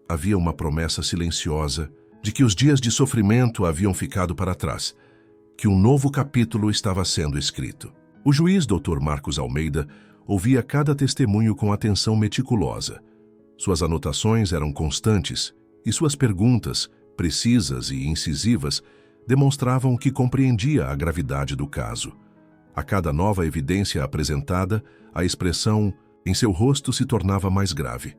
Havia uma promessa silenciosa de que os dias de sofrimento haviam ficado para trás, que um novo capítulo estava sendo escrito. O juiz Dr. Marcos Almeida ouvia cada testemunho com atenção meticulosa. Suas anotações eram constantes e suas perguntas, precisas e incisivas, demonstravam que compreendia a gravidade do caso. A cada nova evidência apresentada, a expressão em seu rosto se tornava mais grave.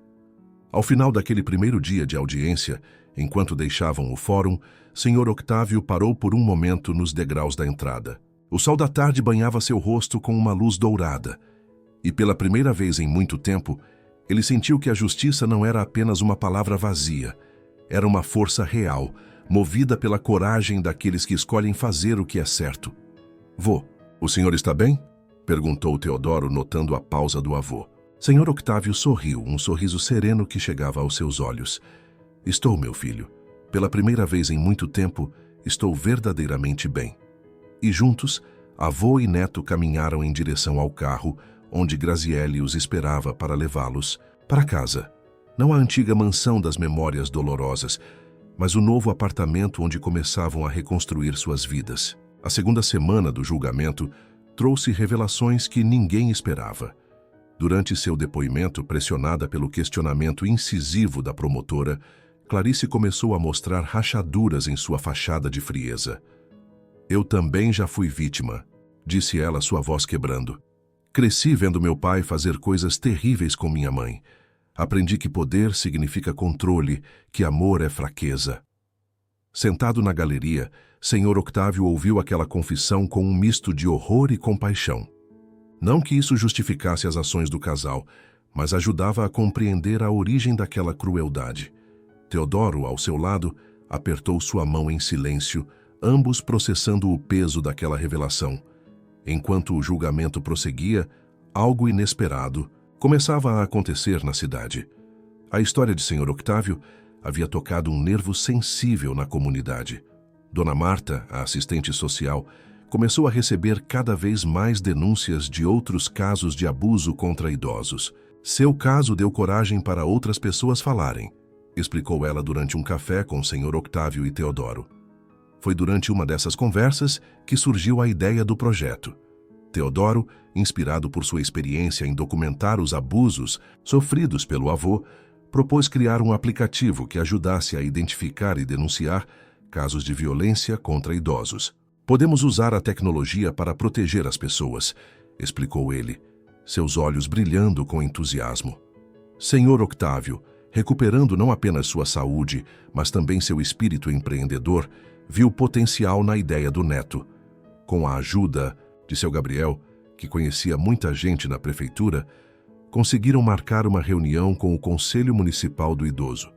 Ao final daquele primeiro dia de audiência, enquanto deixavam o fórum, Sr. Octávio parou por um momento nos degraus da entrada. O sol da tarde banhava seu rosto com uma luz dourada, e pela primeira vez em muito tempo, ele sentiu que a justiça não era apenas uma palavra vazia, era uma força real, movida pela coragem daqueles que escolhem fazer o que é certo. Vô, o senhor está bem? Perguntou Teodoro, notando a pausa do avô. Sr. Octávio sorriu, um sorriso sereno que chegava aos seus olhos. Estou, meu filho. Pela primeira vez em muito tempo, estou verdadeiramente bem. E juntos, avô e neto caminharam em direção ao carro, onde Graziele os esperava para levá-los para casa. Não a antiga mansão das memórias dolorosas, mas o novo apartamento onde começavam a reconstruir suas vidas. A segunda semana do julgamento trouxe revelações que ninguém esperava. Durante seu depoimento, pressionada pelo questionamento incisivo da promotora, Clarice começou a mostrar rachaduras em sua fachada de frieza. Eu também já fui vítima, disse ela, sua voz quebrando. Cresci vendo meu pai fazer coisas terríveis com minha mãe. Aprendi que poder significa controle, que amor é fraqueza. Sentado na galeria, Sr. Octávio ouviu aquela confissão com um misto de horror e compaixão. Não que isso justificasse as ações do casal, mas ajudava a compreender a origem daquela crueldade. Teodoro, ao seu lado, apertou sua mão em silêncio, ambos processando o peso daquela revelação. Enquanto o julgamento prosseguia, algo inesperado começava a acontecer na cidade. A história de Sr. Octávio havia tocado um nervo sensível na comunidade. Dona Marta, a assistente social, começou a receber cada vez mais denúncias de outros casos de abuso contra idosos. Seu caso deu coragem para outras pessoas falarem, explicou ela durante um café com o Sr. Octávio e Teodoro. Foi durante uma dessas conversas que surgiu a ideia do projeto. Teodoro, inspirado por sua experiência em documentar os abusos sofridos pelo avô, propôs criar um aplicativo que ajudasse a identificar e denunciar casos de violência contra idosos. Podemos usar a tecnologia para proteger as pessoas, explicou ele, seus olhos brilhando com entusiasmo. Sr. Octávio, recuperando não apenas sua saúde, mas também seu espírito empreendedor, viu potencial na ideia do neto. Com a ajuda de seu Gabriel, que conhecia muita gente na prefeitura, conseguiram marcar uma reunião com o Conselho Municipal do Idoso.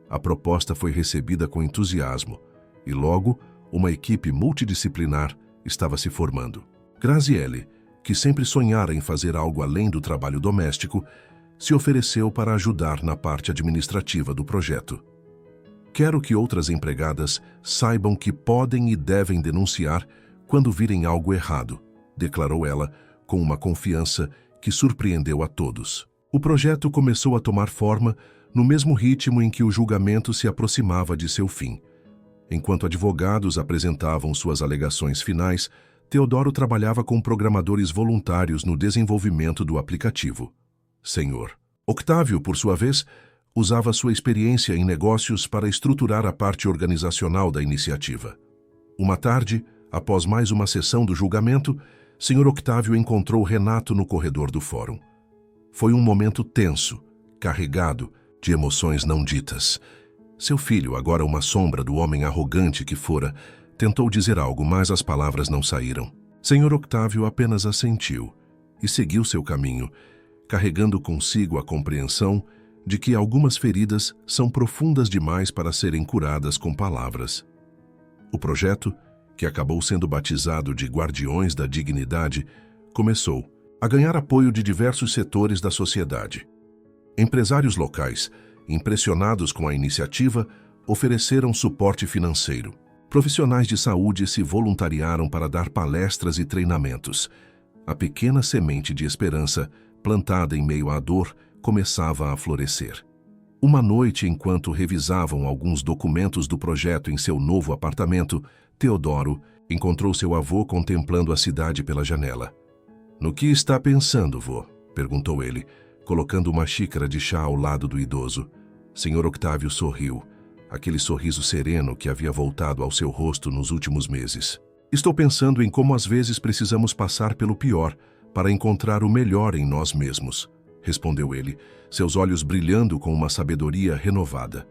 A proposta foi recebida com entusiasmo e logo uma equipe multidisciplinar estava se formando. Graziele, que sempre sonhara em fazer algo além do trabalho doméstico, se ofereceu para ajudar na parte administrativa do projeto. Quero que outras empregadas saibam que podem e devem denunciar quando virem algo errado, declarou ela com uma confiança que surpreendeu a todos. O projeto começou a tomar forma no mesmo ritmo em que o julgamento se aproximava de seu fim. Enquanto advogados apresentavam suas alegações finais, Teodoro trabalhava com programadores voluntários no desenvolvimento do aplicativo. Sr. Octávio, por sua vez, usava sua experiência em negócios para estruturar a parte organizacional da iniciativa. Uma tarde, após mais uma sessão do julgamento, Sr. Octávio encontrou Renato no corredor do fórum. Foi um momento tenso, carregado de emoções não ditas. Seu filho, agora uma sombra do homem arrogante que fora, tentou dizer algo, mas as palavras não saíram. Sr. Octávio apenas assentiu e seguiu seu caminho, carregando consigo a compreensão de que algumas feridas são profundas demais para serem curadas com palavras. O projeto, que acabou sendo batizado de Guardiões da Dignidade, começou a ganhar apoio de diversos setores da sociedade. Empresários locais, impressionados com a iniciativa, ofereceram suporte financeiro. Profissionais de saúde se voluntariaram para dar palestras e treinamentos. A pequena semente de esperança, plantada em meio à dor, começava a florescer. Uma noite, enquanto revisavam alguns documentos do projeto em seu novo apartamento, Teodoro encontrou seu avô contemplando a cidade pela janela. "No que está pensando, vô?" perguntou ele, colocando uma xícara de chá ao lado do idoso. Sr. Octávio sorriu, aquele sorriso sereno que havia voltado ao seu rosto nos últimos meses. "Estou pensando em como às vezes precisamos passar pelo pior para encontrar o melhor em nós mesmos", respondeu ele, seus olhos brilhando com uma sabedoria renovada.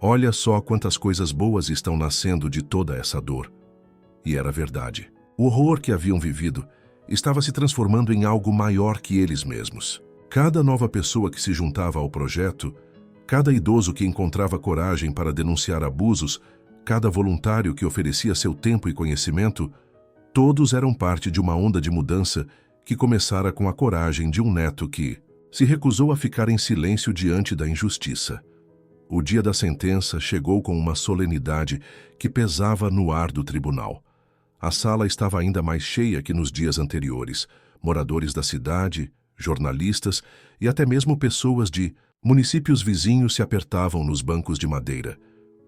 "Olha só quantas coisas boas estão nascendo de toda essa dor." E era verdade. O horror que haviam vivido estava se transformando em algo maior que eles mesmos. Cada nova pessoa que se juntava ao projeto, cada idoso que encontrava coragem para denunciar abusos, cada voluntário que oferecia seu tempo e conhecimento, todos eram parte de uma onda de mudança que começara com a coragem de um neto que se recusou a ficar em silêncio diante da injustiça. O dia da sentença chegou com uma solenidade que pesava no ar do tribunal. A sala estava ainda mais cheia que nos dias anteriores. Moradores da cidade, jornalistas e até mesmo pessoas de municípios vizinhos se apertavam nos bancos de madeira,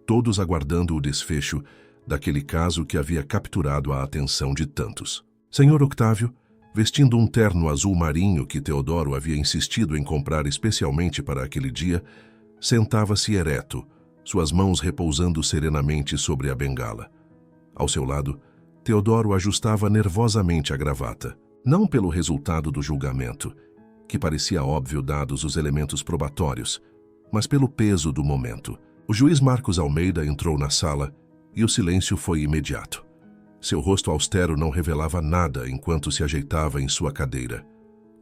todos aguardando o desfecho daquele caso que havia capturado a atenção de tantos. Sr. Octávio, vestindo um terno azul marinho que Teodoro havia insistido em comprar especialmente para aquele dia, sentava-se ereto, suas mãos repousando serenamente sobre a bengala. Ao seu lado, Teodoro ajustava nervosamente a gravata, não pelo resultado do julgamento, que parecia óbvio dados os elementos probatórios, mas pelo peso do momento. O juiz Marcos Almeida entrou na sala e o silêncio foi imediato. Seu rosto austero não revelava nada enquanto se ajeitava em sua cadeira.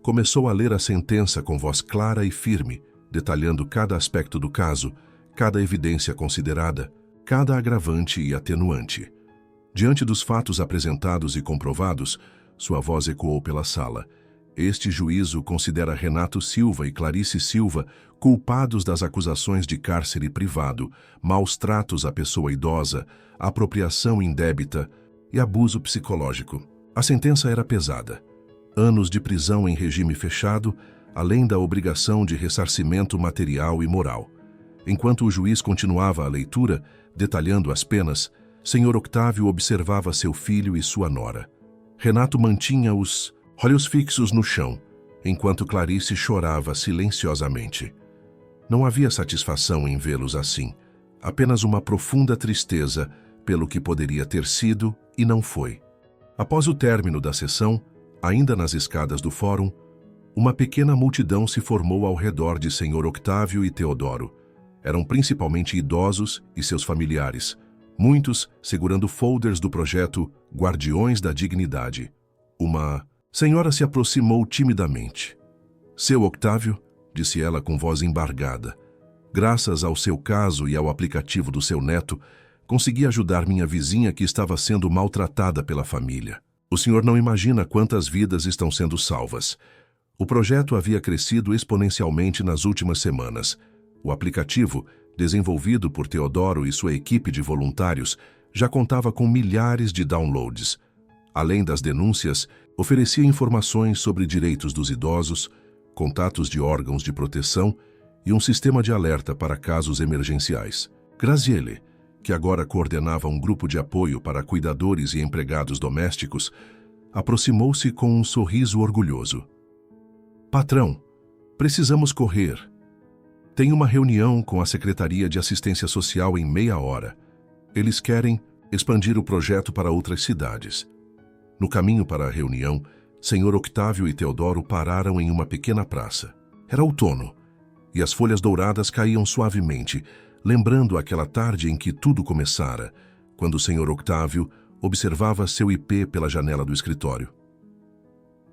Começou a ler a sentença com voz clara e firme, detalhando cada aspecto do caso, cada evidência considerada, cada agravante e atenuante. Diante dos fatos apresentados e comprovados, sua voz ecoou pela sala. Este juízo considera Renato Silva e Clarice Silva culpados das acusações de cárcere privado, maus tratos à pessoa idosa, apropriação indébita e abuso psicológico. A sentença era pesada. Anos de prisão em regime fechado, além da obrigação de ressarcimento material e moral. Enquanto o juiz continuava a leitura, detalhando as penas, Sr. Octávio observava seu filho e sua nora. Renato mantinha os olhos fixos no chão, enquanto Clarice chorava silenciosamente. Não havia satisfação em vê-los assim, apenas uma profunda tristeza pelo que poderia ter sido e não foi. Após o término da sessão, ainda nas escadas do fórum, uma pequena multidão se formou ao redor de Sr. Octávio e Teodoro. Eram principalmente idosos e seus familiares, muitos segurando folders do projeto Guardiões da Dignidade. Uma senhora se aproximou timidamente. "Seu Octávio", disse ela com voz embargada, "graças ao seu caso e ao aplicativo do seu neto, consegui ajudar minha vizinha que estava sendo maltratada pela família. O senhor não imagina quantas vidas estão sendo salvas. O projeto havia crescido exponencialmente nas últimas semanas. O aplicativo, desenvolvido por Teodoro e sua equipe de voluntários, já contava com milhares de downloads. Além das denúncias, oferecia informações sobre direitos dos idosos, contatos de órgãos de proteção e um sistema de alerta para casos emergenciais. Graziele, que agora coordenava um grupo de apoio para cuidadores e empregados domésticos, aproximou-se com um sorriso orgulhoso. "Patrão, precisamos correr. Tem uma reunião com a Secretaria de Assistência Social em meia hora. Eles querem expandir o projeto para outras cidades." No caminho para a reunião, Sr. Octávio e Teodoro pararam em uma pequena praça. Era outono, e as folhas douradas caíam suavemente, lembrando aquela tarde em que tudo começara, quando o Sr. Octávio observava seu IP pela janela do escritório.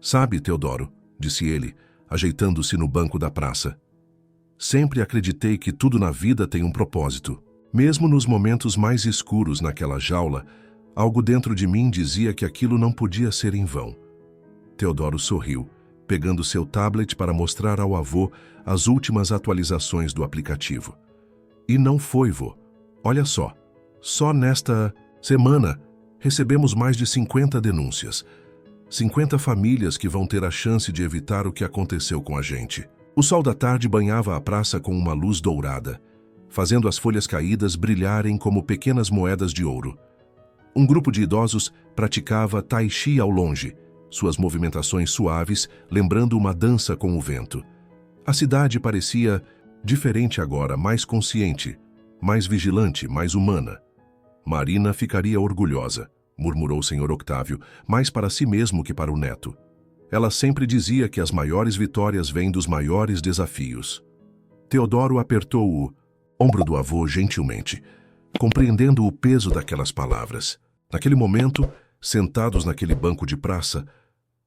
"Sabe, Teodoro", disse ele, ajeitando-se no banco da praça, "sempre acreditei que tudo na vida tem um propósito. Mesmo nos momentos mais escuros naquela jaula, algo dentro de mim dizia que aquilo não podia ser em vão." Teodoro sorriu, pegando seu tablet para mostrar ao avô as últimas atualizações do aplicativo. "E não foi, vô. Olha só nesta semana recebemos mais de 50 denúncias. 50 famílias que vão ter a chance de evitar o que aconteceu com a gente." O sol da tarde banhava a praça com uma luz dourada, fazendo as folhas caídas brilharem como pequenas moedas de ouro. Um grupo de idosos praticava tai chi ao longe, suas movimentações suaves lembrando uma dança com o vento. A cidade parecia diferente agora, mais consciente, mais vigilante, mais humana. "Marina ficaria orgulhosa", murmurou o Sr. Octávio, mais para si mesmo que para o neto. "Ela sempre dizia que as maiores vitórias vêm dos maiores desafios." Teodoro apertou o ombro do avô gentilmente, compreendendo o peso daquelas palavras. Naquele momento, sentados naquele banco de praça,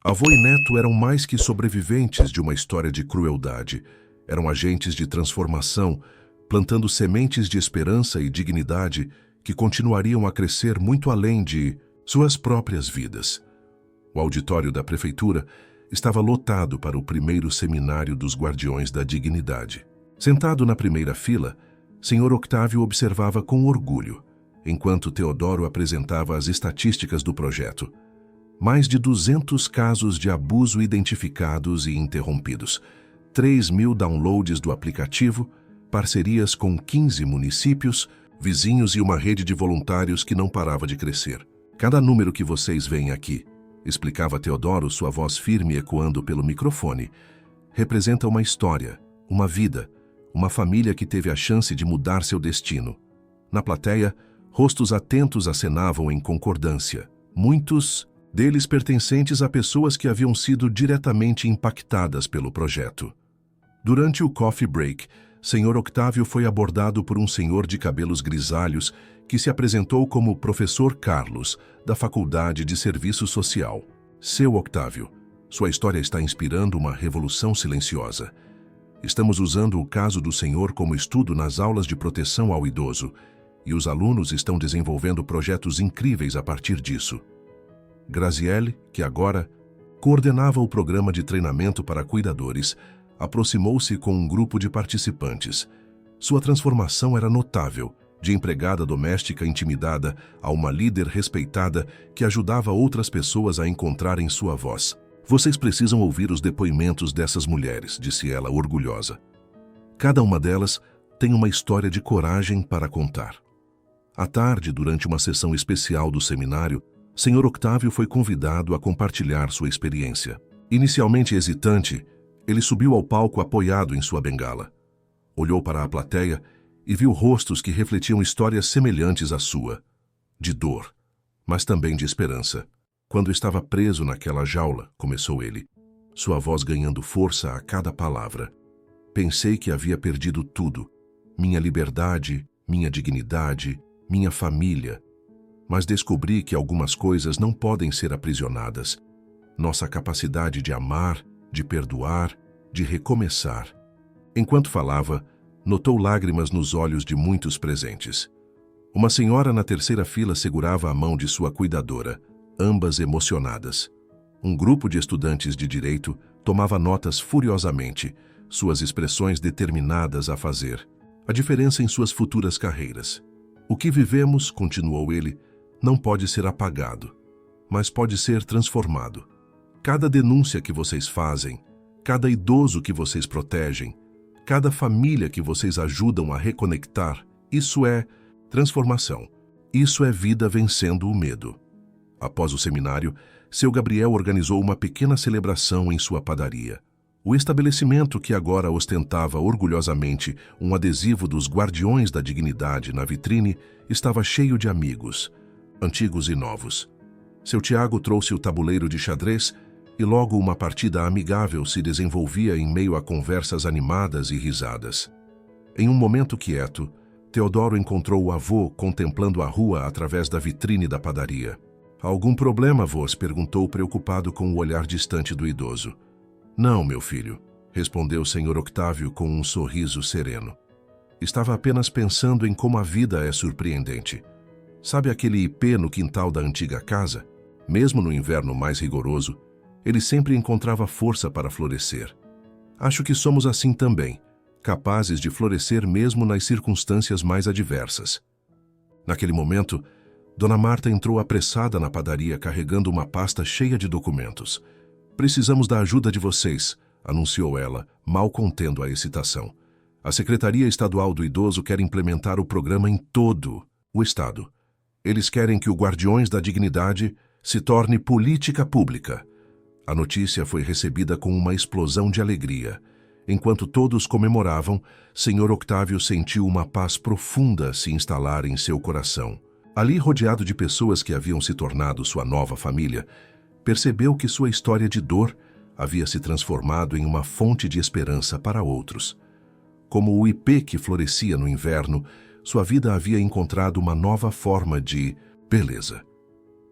avô e neto eram mais que sobreviventes de uma história de crueldade. Eram agentes de transformação, plantando sementes de esperança e dignidade que continuariam a crescer muito além de suas próprias vidas. O auditório da prefeitura estava lotado para o primeiro seminário dos Guardiões da Dignidade. Sentado na primeira fila, Sr. Octávio observava com orgulho, enquanto Teodoro apresentava as estatísticas do projeto. Mais de 200 casos de abuso identificados e interrompidos, 3.000 downloads do aplicativo, parcerias com 15 municípios, vizinhos e uma rede de voluntários que não parava de crescer. "Cada número que vocês veem aqui", explicava Teodoro, sua voz firme ecoando pelo microfone, "representa uma história, uma vida, uma família que teve a chance de mudar seu destino." Na plateia, rostos atentos acenavam em concordância. Muitos deles pertencentes a pessoas que haviam sido diretamente impactadas pelo projeto. Durante o coffee break, Senhor Octávio foi abordado por um senhor de cabelos grisalhos que se apresentou como Professor Carlos, da Faculdade de Serviço Social. Seu Octávio, sua história está inspirando uma revolução silenciosa. Estamos usando o caso do senhor como estudo nas aulas de proteção ao idoso, e os alunos estão desenvolvendo projetos incríveis a partir disso. Graziele, que agora coordenava o programa de treinamento para cuidadores, aproximou-se com um grupo de participantes. Sua transformação era notável, de empregada doméstica intimidada a uma líder respeitada que ajudava outras pessoas a encontrarem sua voz. Vocês precisam ouvir os depoimentos dessas mulheres, disse ela orgulhosa. Cada uma delas tem uma história de coragem para contar. À tarde, durante uma sessão especial do seminário, Senhor Octávio foi convidado a compartilhar sua experiência. Inicialmente hesitante, ele subiu ao palco apoiado em sua bengala. Olhou para a plateia e viu rostos que refletiam histórias semelhantes à sua, de dor, mas também de esperança. Quando estava preso naquela jaula, começou ele, sua voz ganhando força a cada palavra. Pensei que havia perdido tudo, minha liberdade, minha dignidade, minha família, mas descobri que algumas coisas não podem ser aprisionadas. Nossa capacidade de amar, de perdoar, de recomeçar. Enquanto falava, notou lágrimas nos olhos de muitos presentes. Uma senhora na terceira fila segurava a mão de sua cuidadora, ambas emocionadas. Um grupo de estudantes de direito tomava notas furiosamente, suas expressões determinadas a fazer a diferença em suas futuras carreiras. O que vivemos, continuou ele, não pode ser apagado, mas pode ser transformado. Cada denúncia que vocês fazem, cada idoso que vocês protegem, cada família que vocês ajudam a reconectar, isso é transformação. Isso é vida vencendo o medo. Após o seminário, seu Gabriel organizou uma pequena celebração em sua padaria. O estabelecimento, que agora ostentava orgulhosamente um adesivo dos Guardiões da Dignidade na vitrine, estava cheio de amigos, antigos e novos. Seu Tiago trouxe o tabuleiro de xadrez e logo uma partida amigável se desenvolvia em meio a conversas animadas e risadas. Em um momento quieto, Teodoro encontrou o avô contemplando a rua através da vitrine da padaria. Algum problema, avós? Perguntou preocupado com o olhar distante do idoso. Não, meu filho, respondeu o senhor Octávio com um sorriso sereno. Estava apenas pensando em como a vida é surpreendente. Sabe aquele ipê no quintal da antiga casa? Mesmo no inverno mais rigoroso, ele sempre encontrava força para florescer. Acho que somos assim também, capazes de florescer mesmo nas circunstâncias mais adversas. Naquele momento, Dona Marta entrou apressada na padaria carregando uma pasta cheia de documentos. Precisamos da ajuda de vocês, anunciou ela, mal contendo a excitação. A Secretaria Estadual do Idoso quer implementar o programa em todo o Estado. Eles querem que o Guardiões da Dignidade se torne política pública. A notícia foi recebida com uma explosão de alegria. Enquanto todos comemoravam, Senhor Octávio sentiu uma paz profunda se instalar em seu coração. Ali, rodeado de pessoas que haviam se tornado sua nova família, percebeu que sua história de dor havia se transformado em uma fonte de esperança para outros. Como o ipê que florescia no inverno, sua vida havia encontrado uma nova forma de beleza.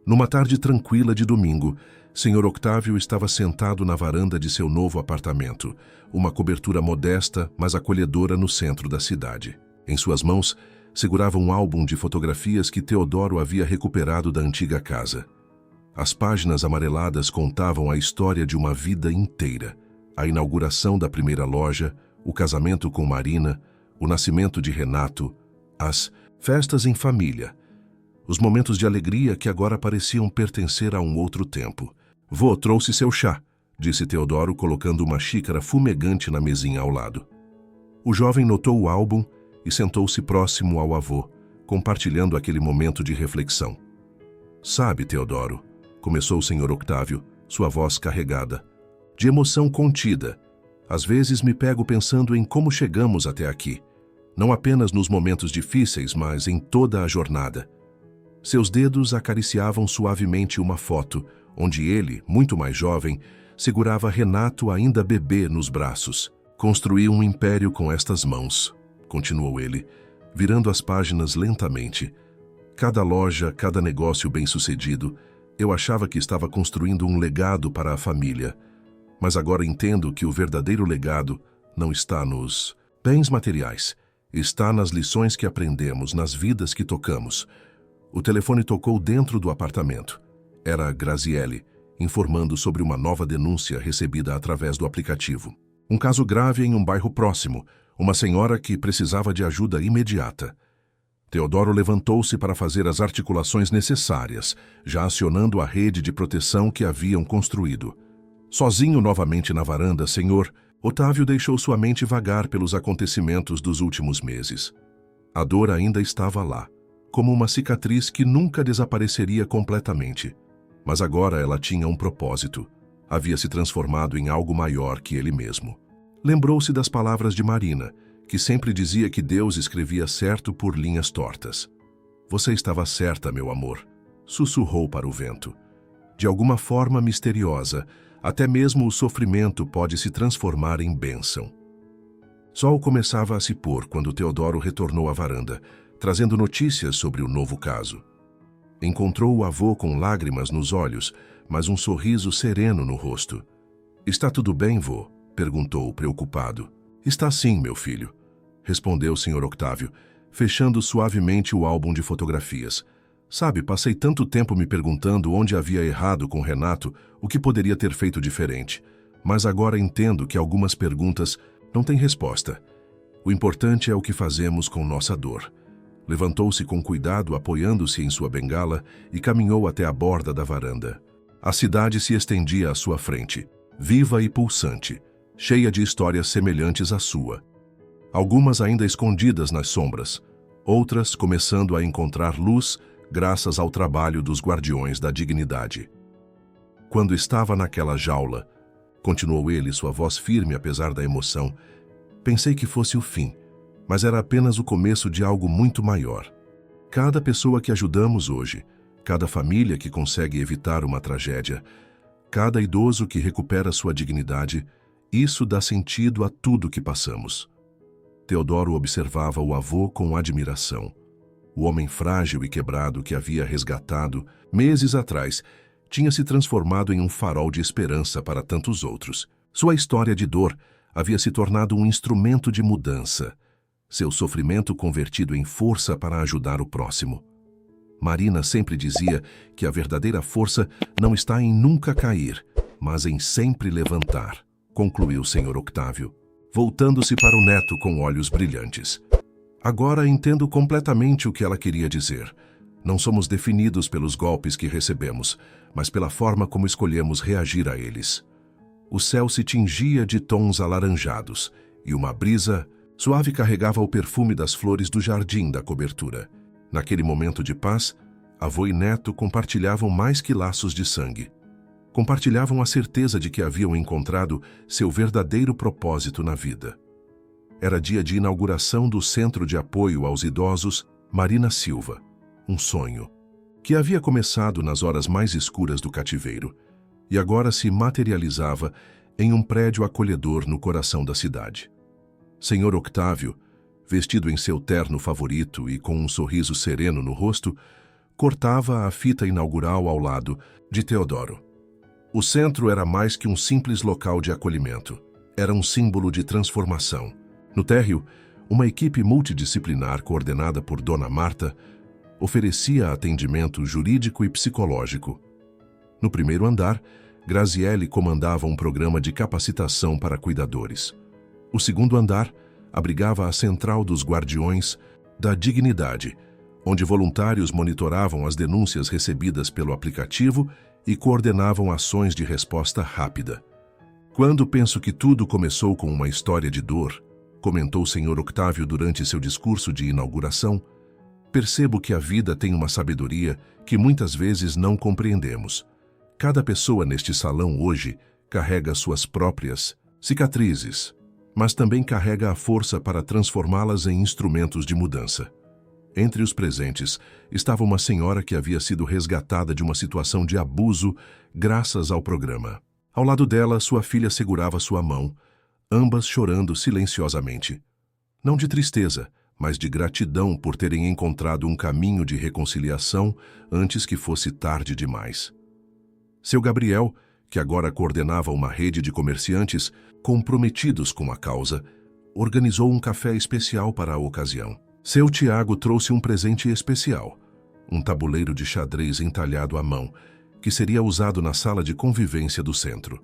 Numa tarde tranquila de domingo, Senhor Octávio estava sentado na varanda de seu novo apartamento, uma cobertura modesta, mas acolhedora no centro da cidade. Em suas mãos, segurava um álbum de fotografias que Teodoro havia recuperado da antiga casa. As páginas amareladas contavam a história de uma vida inteira. A inauguração da primeira loja, o casamento com Marina, o nascimento de Renato, as festas em família, os momentos de alegria que agora pareciam pertencer a um outro tempo. Vô, trouxe seu chá, disse Teodoro, colocando uma xícara fumegante na mesinha ao lado. O jovem notou o álbum e sentou-se próximo ao avô, compartilhando aquele momento de reflexão. Sabe, Teodoro, começou o senhor Octávio, sua voz carregada, de emoção contida. Às vezes me pego pensando em como chegamos até aqui, não apenas nos momentos difíceis, mas em toda a jornada. Seus dedos acariciavam suavemente uma foto, onde ele, muito mais jovem, segurava Renato ainda bebê nos braços. Construí um império com estas mãos, continuou ele, virando as páginas lentamente. Cada loja, cada negócio bem-sucedido, eu achava que estava construindo um legado para a família. Mas agora entendo que o verdadeiro legado não está nos bens materiais. Está nas lições que aprendemos, nas vidas que tocamos. O telefone tocou dentro do apartamento. Era Graziele, informando sobre uma nova denúncia recebida através do aplicativo. Um caso grave em um bairro próximo, uma senhora que precisava de ajuda imediata. Teodoro levantou-se para fazer as articulações necessárias, já acionando a rede de proteção que haviam construído. Sozinho novamente na varanda, senhor, Otávio deixou sua mente vagar pelos acontecimentos dos últimos meses. A dor ainda estava lá, como uma cicatriz que nunca desapareceria completamente. Mas agora ela tinha um propósito. Havia se transformado em algo maior que ele mesmo. Lembrou-se das palavras de Marina, que sempre dizia que Deus escrevia certo por linhas tortas. Você estava certa, meu amor, sussurrou para o vento. De alguma forma misteriosa, até mesmo o sofrimento pode se transformar em bênção. Sol começava a se pôr quando Teodoro retornou à varanda, trazendo notícias sobre o novo caso. Encontrou o avô com lágrimas nos olhos, mas um sorriso sereno no rosto. Está tudo bem, vô? Perguntou, preocupado. Está sim, meu filho, respondeu o Sr. Octávio, fechando suavemente o álbum de fotografias. Sabe, passei tanto tempo me perguntando onde havia errado com Renato, o que poderia ter feito diferente. Mas agora entendo que algumas perguntas não têm resposta. O importante é o que fazemos com nossa dor. Levantou-se com cuidado, apoiando-se em sua bengala, e caminhou até a borda da varanda. A cidade se estendia à sua frente, viva e pulsante, cheia de histórias semelhantes à sua. Algumas ainda escondidas nas sombras, outras começando a encontrar luz graças ao trabalho dos guardiões da dignidade. Quando estava naquela jaula, continuou ele, sua voz firme apesar da emoção, pensei que fosse o fim, mas era apenas o começo de algo muito maior. Cada pessoa que ajudamos hoje, cada família que consegue evitar uma tragédia, cada idoso que recupera sua dignidade, isso dá sentido a tudo que passamos. Teodoro observava o avô com admiração. O homem frágil e quebrado que havia resgatado, meses atrás, tinha se transformado em um farol de esperança para tantos outros. Sua história de dor havia se tornado um instrumento de mudança, seu sofrimento convertido em força para ajudar o próximo. Marina sempre dizia que a verdadeira força não está em nunca cair, mas em sempre levantar, concluiu o Sr. Octávio, voltando-se para o neto com olhos brilhantes. Agora entendo completamente o que ela queria dizer. Não somos definidos pelos golpes que recebemos, mas pela forma como escolhemos reagir a eles. O céu se tingia de tons alaranjados, e uma brisa suave carregava o perfume das flores do jardim da cobertura. Naquele momento de paz, avô e neto compartilhavam mais que laços de sangue. Compartilhavam a certeza de que haviam encontrado seu verdadeiro propósito na vida. Era dia de inauguração do Centro de Apoio aos Idosos Marina Silva, um sonho, que havia começado nas horas mais escuras do cativeiro e agora se materializava em um prédio acolhedor no coração da cidade. Sr. Octávio, vestido em seu terno favorito e com um sorriso sereno no rosto, cortava a fita inaugural ao lado de Teodoro. O centro era mais que um simples local de acolhimento. Era um símbolo de transformação. No térreo, uma equipe multidisciplinar coordenada por Dona Marta oferecia atendimento jurídico e psicológico. No primeiro andar, Graziele comandava um programa de capacitação para cuidadores. O segundo andar abrigava a Central dos Guardiões da Dignidade, onde voluntários monitoravam as denúncias recebidas pelo aplicativo e coordenavam ações de resposta rápida. Quando penso que tudo começou com uma história de dor, comentou o Sr. Octávio durante seu discurso de inauguração, percebo que a vida tem uma sabedoria que muitas vezes não compreendemos. Cada pessoa neste salão hoje carrega suas próprias cicatrizes, mas também carrega a força para transformá-las em instrumentos de mudança. Entre os presentes estava uma senhora que havia sido resgatada de uma situação de abuso graças ao programa. Ao lado dela, sua filha segurava sua mão, ambas chorando silenciosamente. Não de tristeza, mas de gratidão por terem encontrado um caminho de reconciliação antes que fosse tarde demais. Seu Gabriel, que agora coordenava uma rede de comerciantes comprometidos com a causa, organizou um café especial para a ocasião. Seu Tiago trouxe um presente especial, um tabuleiro de xadrez entalhado à mão, que seria usado na sala de convivência do centro,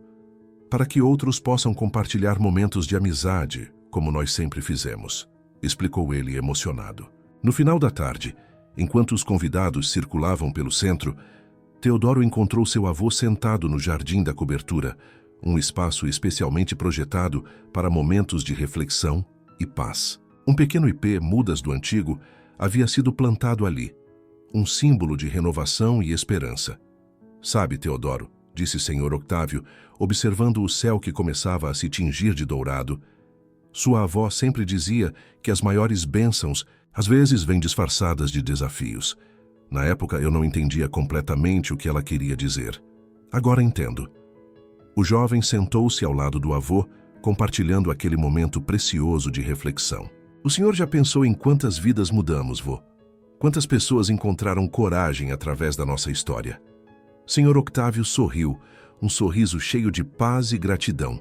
para que outros possam compartilhar momentos de amizade, como nós sempre fizemos, explicou ele emocionado. No final da tarde, enquanto os convidados circulavam pelo centro, Teodoro encontrou seu avô sentado no jardim da cobertura, um espaço especialmente projetado para momentos de reflexão e paz. Um pequeno ipê, mudas do antigo, havia sido plantado ali, um símbolo de renovação e esperança. Sabe, Teodoro, disse Sr. Octávio, observando o céu que começava a se tingir de dourado, sua avó sempre dizia que as maiores bênçãos às vezes vêm disfarçadas de desafios. Na época eu não entendia completamente o que ela queria dizer. Agora entendo. O jovem sentou-se ao lado do avô, compartilhando aquele momento precioso de reflexão. O senhor já pensou em quantas vidas mudamos, vô? Quantas pessoas encontraram coragem através da nossa história? Sr. Octávio sorriu, um sorriso cheio de paz e gratidão.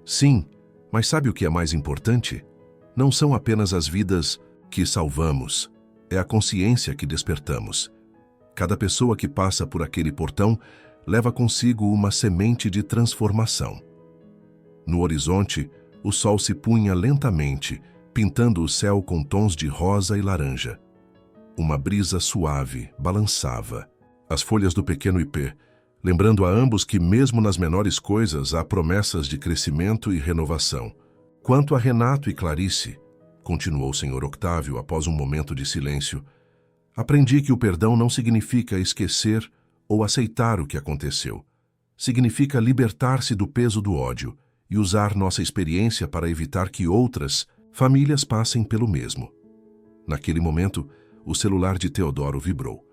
Sim, mas sabe o que é mais importante? Não são apenas as vidas que salvamos, é a consciência que despertamos. Cada pessoa que passa por aquele portão leva consigo uma semente de transformação. No horizonte, o sol se punha lentamente, pintando o céu com tons de rosa e laranja. Uma brisa suave balançava as folhas do pequeno ipê, lembrando a ambos que mesmo nas menores coisas há promessas de crescimento e renovação. Quanto a Renato e Clarice, continuou o Sr. Octávio após um momento de silêncio, aprendi que o perdão não significa esquecer ou aceitar o que aconteceu. Significa libertar-se do peso do ódio e usar nossa experiência para evitar que outras famílias passem pelo mesmo. Naquele momento, o celular de Teodoro vibrou.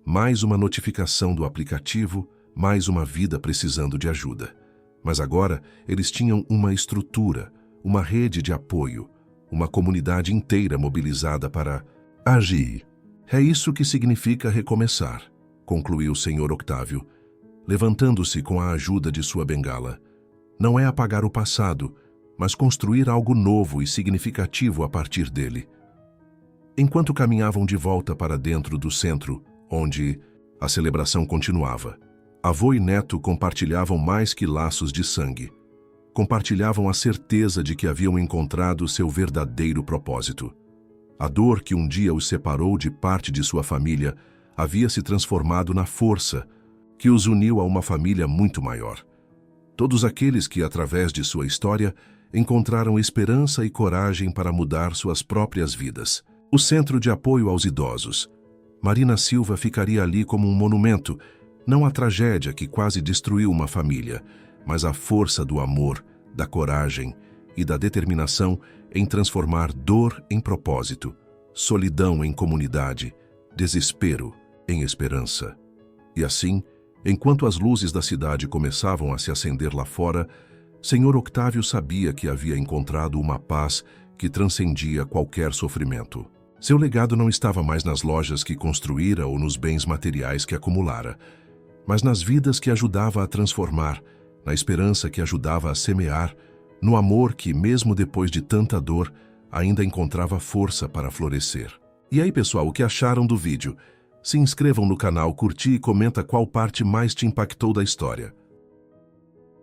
Mais uma notificação do aplicativo, mais uma vida precisando de ajuda. Mas agora eles tinham uma estrutura, uma rede de apoio, uma comunidade inteira mobilizada para agir. É isso que significa recomeçar, concluiu o Sr. Octávio, levantando-se com a ajuda de sua bengala. Não é apagar o passado, mas construir algo novo e significativo a partir dele. Enquanto caminhavam de volta para dentro do centro, onde a celebração continuava, avô e neto compartilhavam mais que laços de sangue. Compartilhavam a certeza de que haviam encontrado seu verdadeiro propósito. A dor que um dia os separou de parte de sua família havia se transformado na força que os uniu a uma família muito maior. Todos aqueles que, através de sua história, encontraram esperança e coragem para mudar suas próprias vidas. O Centro de Apoio aos Idosos. Marina Silva ficaria ali como um monumento, não à tragédia que quase destruiu uma família, mas à força do amor, da coragem e da determinação em transformar dor em propósito, solidão em comunidade, desespero em esperança. E assim, enquanto as luzes da cidade começavam a se acender lá fora, Sr. Octávio sabia que havia encontrado uma paz que transcendia qualquer sofrimento. Seu legado não estava mais nas lojas que construíra ou nos bens materiais que acumulara, mas nas vidas que ajudava a transformar, na esperança que ajudava a semear, no amor que, mesmo depois de tanta dor, ainda encontrava força para florescer. E aí, pessoal, o que acharam do vídeo? Se inscrevam no canal, curtir e comenta qual parte mais te impactou da história.